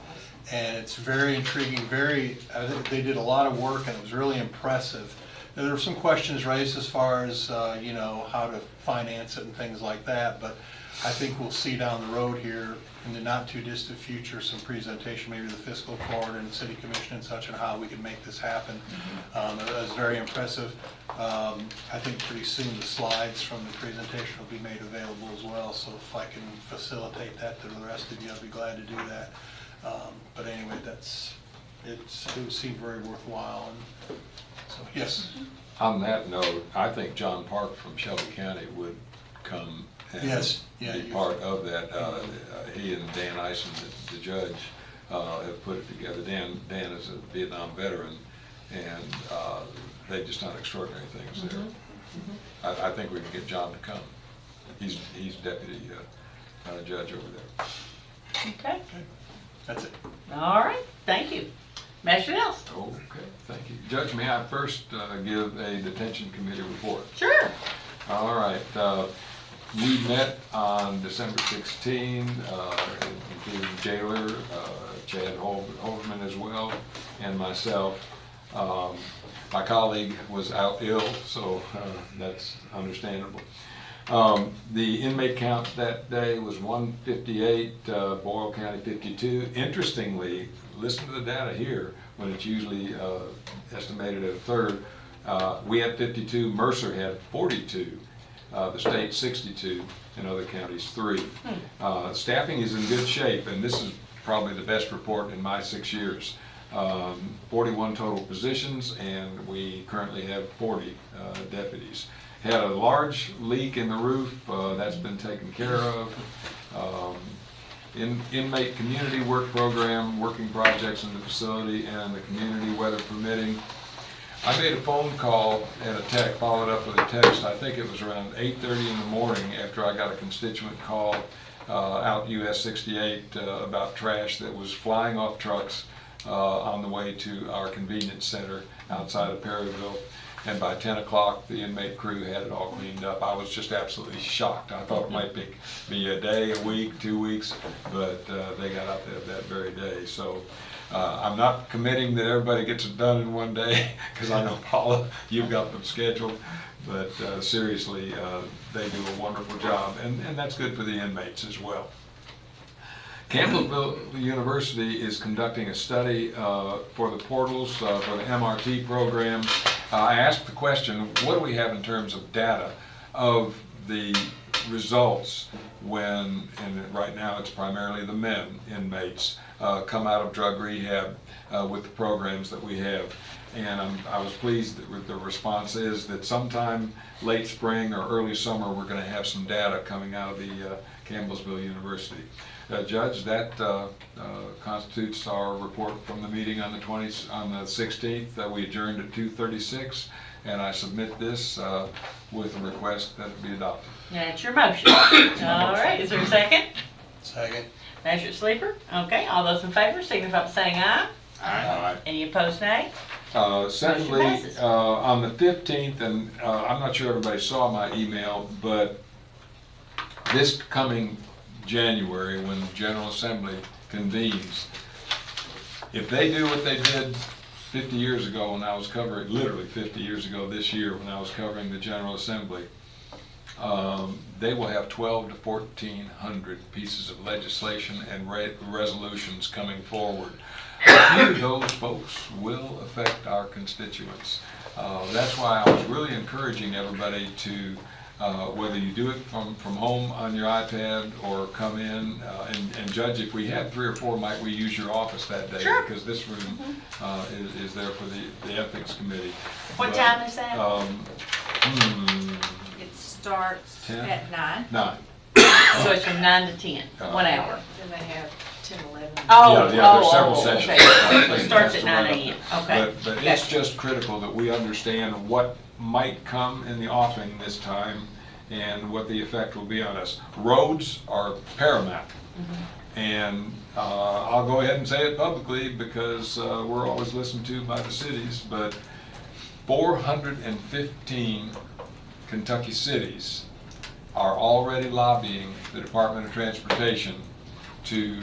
And it's very intriguing, they did a lot of work, and it was really impressive. There were some questions raised as far as, how to finance it and things like that, but I think we'll see down the road here in the not too distant future some presentation, maybe the Fiscal Court and the City Commission and such, on how we can make this happen. It was very impressive. I think pretty soon the slides from the presentation will be made available as well, so if I can facilitate that to the rest of you, I'll be glad to do that. But anyway, it seemed very worthwhile. And so, yes. On that note, I think John Park from Shelby County would come and be part of that. He and Dan Eisen, the judge, have put it together. Dan is a Vietnam veteran, and they've just done extraordinary things there. I think we can get John to come. He's deputy judge over there. Okay. That's it. All right, thank you. Magistrate Ellis. Okay, thank you. Judge, may I first give a detention committee report? Sure. All right. We met on December 16, including jailer, Chad Holderman as well, and myself. My colleague was out ill, so that's understandable. The inmate count that day was 158, Boyle County 52. Interestingly, listen to the data here, when it's usually estimated at a third. We had 52, Mercer had 42, the state 62, and other counties 3. Staffing is in good shape, and this is probably the best report in my 6 years. 41 total positions, and we currently have 40 deputies. Had a large leak in the roof, that's been taken care of. Inmate community work program, working projects in the facility and the community, weather permitting. I made a phone call and a text, followed up with a text. I think it was around 8:30 in the morning after I got a constituent call out US 68 about trash that was flying off trucks on the way to our convenience center outside of Perryville. And by 10 o'clock, the inmate crew had it all cleaned up. I was just absolutely shocked. I thought it might be a day, a week, 2 weeks, but they got out there that very day. So I'm not committing that everybody gets it done in one day, because I know, Paula, you've got them scheduled. But seriously, they do a wonderful job, and that's good for the inmates as well. Campbellsville University is conducting a study for the portals for the MRT program. I asked the question, what do we have in terms of data of the results when, and right now it's primarily the men inmates, come out of drug rehab with the programs that we have. And I was pleased that with the response is that sometime late spring or early summer we're going to have some data coming out of the Campbellsville University. Judge, that constitutes our report from the meeting on the 16th. We adjourned at 2:36, and I submit this with a request that it be adopted. That's your motion. All right, is there a second? Second. Magistrate Sleeper? Okay, all those in favor signify by saying aye. Aye. Any opposed, nay? Secondly, Motion passes. on the 15th, and I'm not sure everybody saw my email, but this coming January, when the General Assembly convenes, if they do what they did 50 years ago when I was covering, literally 50 years ago this year when I was covering the General Assembly, they will have 1,200 to 1,400 pieces of legislation and resolutions coming forward. A few of those folks will affect our constituents. That's why I was really encouraging everybody to, whether you do it from home on your iPad or come in, and Judge, if we had 3 or 4, might we use your office that day? Sure. Because this room is there for the Ethics Committee. What time is that? It starts 10? at 9. 9. So it's from 9 to 10, 1 hour. Then they have 10, 11. Oh, Yeah, there's several sessions. okay. It starts at 9 a.m. Okay. But it's just critical that we understand what might come in the offing this time and what the effect will be on us. Roads are paramount. And I'll go ahead and say it publicly because we're always listened to by the cities, but 415 Kentucky cities are already lobbying the Department of Transportation to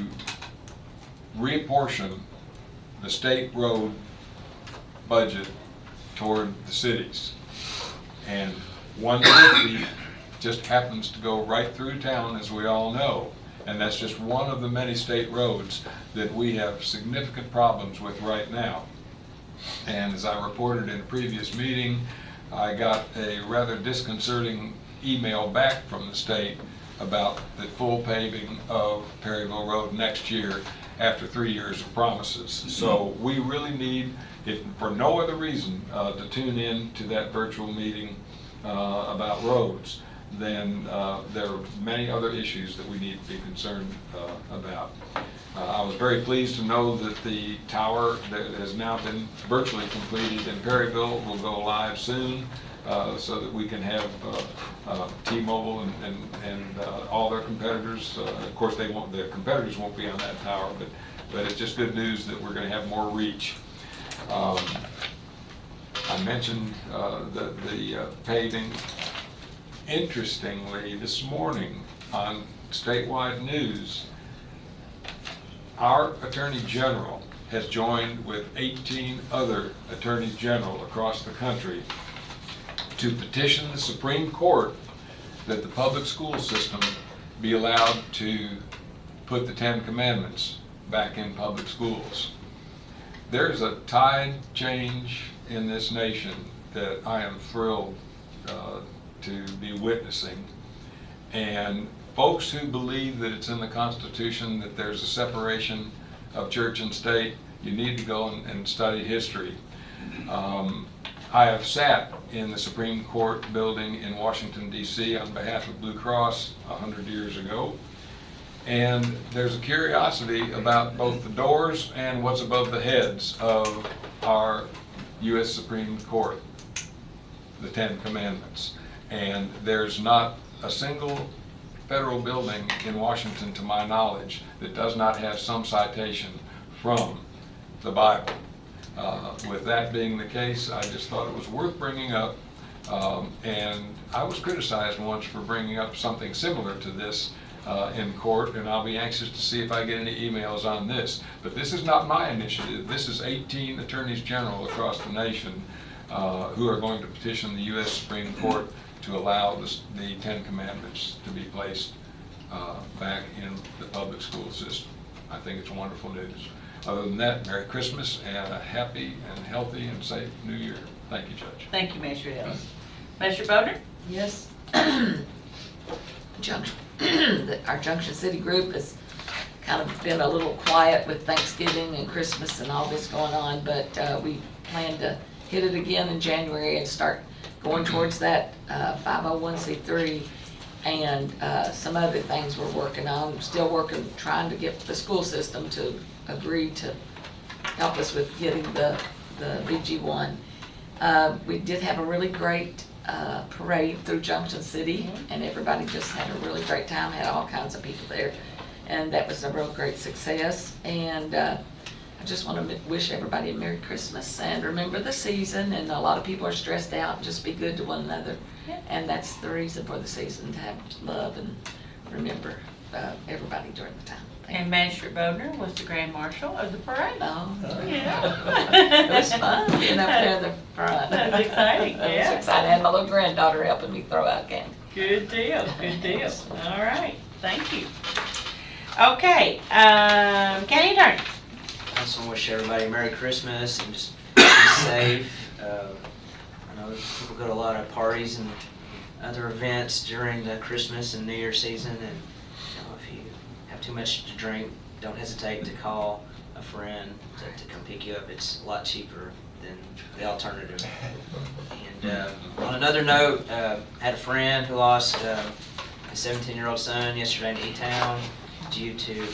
reapportion the state road budget toward the cities. And 150 just happens to go right through town, as we all know. And that's just one of the many state roads that we have significant problems with right now. And as I reported in a previous meeting, I got a rather disconcerting email back from the state about the full paving of Perryville Road next year after 3 years of promises. So we really need, if for no other reason, to tune in to that virtual meeting about roads. Then there are many other issues that we need to be concerned about. I was very pleased to know that the tower that has now been virtually completed in Perryville will go live soon, so that we can have T-Mobile and all their competitors. Of course, they won't. The competitors won't be on that tower, but it's just good news that we're going to have more reach. I mentioned the paving. Interestingly, this morning on statewide news, our Attorney General has joined with 18 other Attorneys General across the country to petition the Supreme Court that the public school system be allowed to put the 10 Commandments back in public schools. There's a tide change in this nation that I am thrilled to be witnessing. And folks who believe that it's in the Constitution that there's a separation of church and state, you need to go and study history. I have sat in the Supreme Court building in Washington, D.C. on behalf of Blue Cross 100 years ago. And there's a curiosity about both the doors and what's above the heads of our U.S. Supreme Court, the 10 Commandments. And there's not a single federal building in Washington, to my knowledge, that does not have some citation from the Bible. With that being the case, I just thought it was worth bringing up. And I was criticized once for bringing up something similar to this in court, and I'll be anxious to see if I get any emails on this. But this is not my initiative. This is 18 attorneys general across the nation who are going to petition the U.S. Supreme Court to allow the Ten Commandments to be placed back in the public school system. I think it's wonderful news. Other than that, Merry Christmas and a happy and healthy and safe New Year. Thank you, Judge. Thank you, Magistrate Ellis. Magistrate Bodner? Yes. Our Junction City group has kind of been a little quiet with Thanksgiving and Christmas and all this going on, but we plan to hit it again in January and start going towards that 501c3 and some other things we're working on. Still working, trying to get the school system to agree to help us with getting the BG1. We did have a really great parade through Junction City, and everybody just had a really great time, had all kinds of people there, and that was a real great success. And I just want to wish everybody a Merry Christmas and remember the season, and a lot of people are stressed out. Just be good to one another, and that's the reason for the season, to have love and remember everybody during the time. And Magistrate Bodner was the Grand Marshal of the parade. Oh, yeah. It was fun being up there in the front. That was exciting, It yeah. was exciting. I had my little granddaughter helping me throw out candy. Good deal, good deal. All right, thank you. Okay, County Attorney. I just want to wish everybody a Merry Christmas and just be safe. I know people go to a lot of parties and other events during the Christmas and New Year season, and if you have too much to drink, don't hesitate to call a friend to come pick you up. It's a lot cheaper than the alternative. And on another note, I had a friend who lost a 17-year-old son yesterday in E-Town due to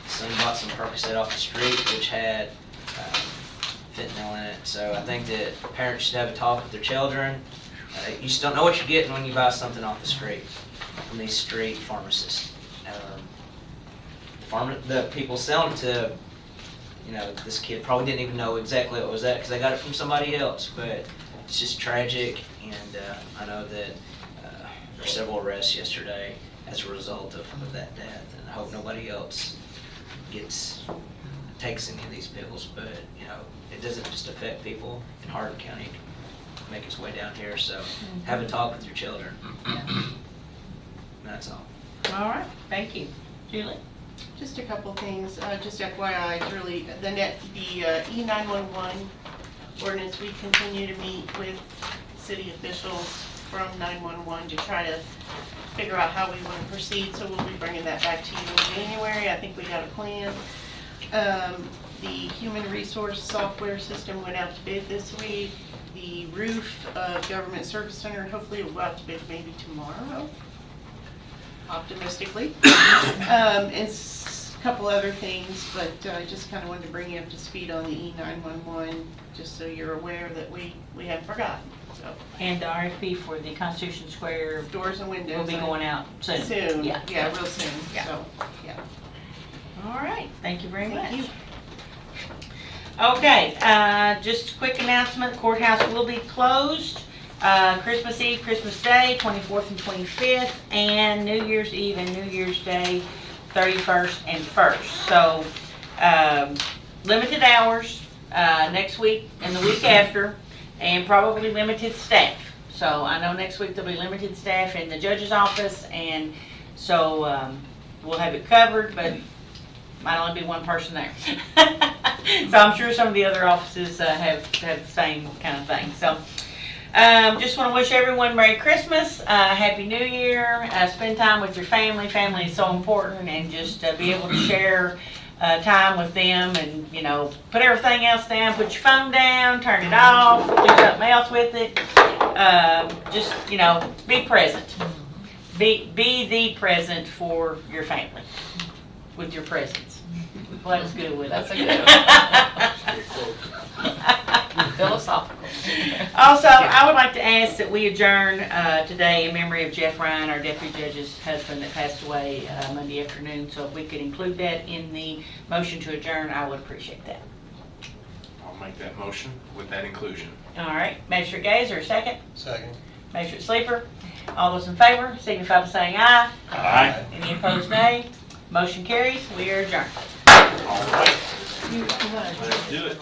son bought some Percocet off the street, which had fentanyl in it. So I think that parents should have a talk with their children. You just don't know what you're getting when you buy something off the street from these street pharmacists. The people selling it to, this kid probably didn't even know exactly what was that because they got it from somebody else. But it's just tragic, and I know that there were several arrests yesterday as a result of that death, and I hope nobody else takes any of these pills. But it doesn't just affect people in Hardin County. It can make its way down here. So have a talk with your children. That's all. All right, thank you. Julie? Just a couple things, just FYI, it's really, the E911 ordinance, we continue to meet with city officials from 911 to try to figure out how we want to proceed, so we'll be bringing that back to you in January. I think we got a plan. The human resource software system went out to bid this week. The roof of Government Service Center, hopefully it will go out to bid maybe tomorrow, optimistically. And a couple other things, but I just kind of wanted to bring you up to speed on the E911, just so you're aware that we haven't forgotten. So. And the RFP for the Constitution Square doors and windows will be going out soon. Soon, yeah, real soon. Yeah. So, yeah. All right, thank you very much. Thank you. Okay, just a quick announcement, the courthouse will be closed Christmas Eve, Christmas Day, 24th and 25th, and New Year's Eve and New Year's Day, 31st and 1st. So limited hours next week and the week after, and probably limited staff. So I know next week there'll be limited staff in the judge's office, and so we'll have it covered, but might only be one person there. So I'm sure some of the other offices have the same kind of thing. So just want to wish everyone Merry Christmas, Happy New Year, spend time with your family. Family is so important, and just be able to share time with them, and put everything else down, put your phone down, turn it off, do something else with it. Just be present. Be the present for your family with your presence. Well, that's good with us. That's a good one. Philosophical. Also, I would like to ask that we adjourn today in memory of Jeff Ryan, our deputy judge's husband that passed away Monday afternoon. So if we could include that in the motion to adjourn, I would appreciate that. I'll make that motion with that inclusion. All right, Magistrate Gay, is there a second? Second. Magistrate Sleeper, all those in favor, signify by saying aye. Aye. Any opposed, nay. Motion carries, we are adjourned. All right. Let's do it.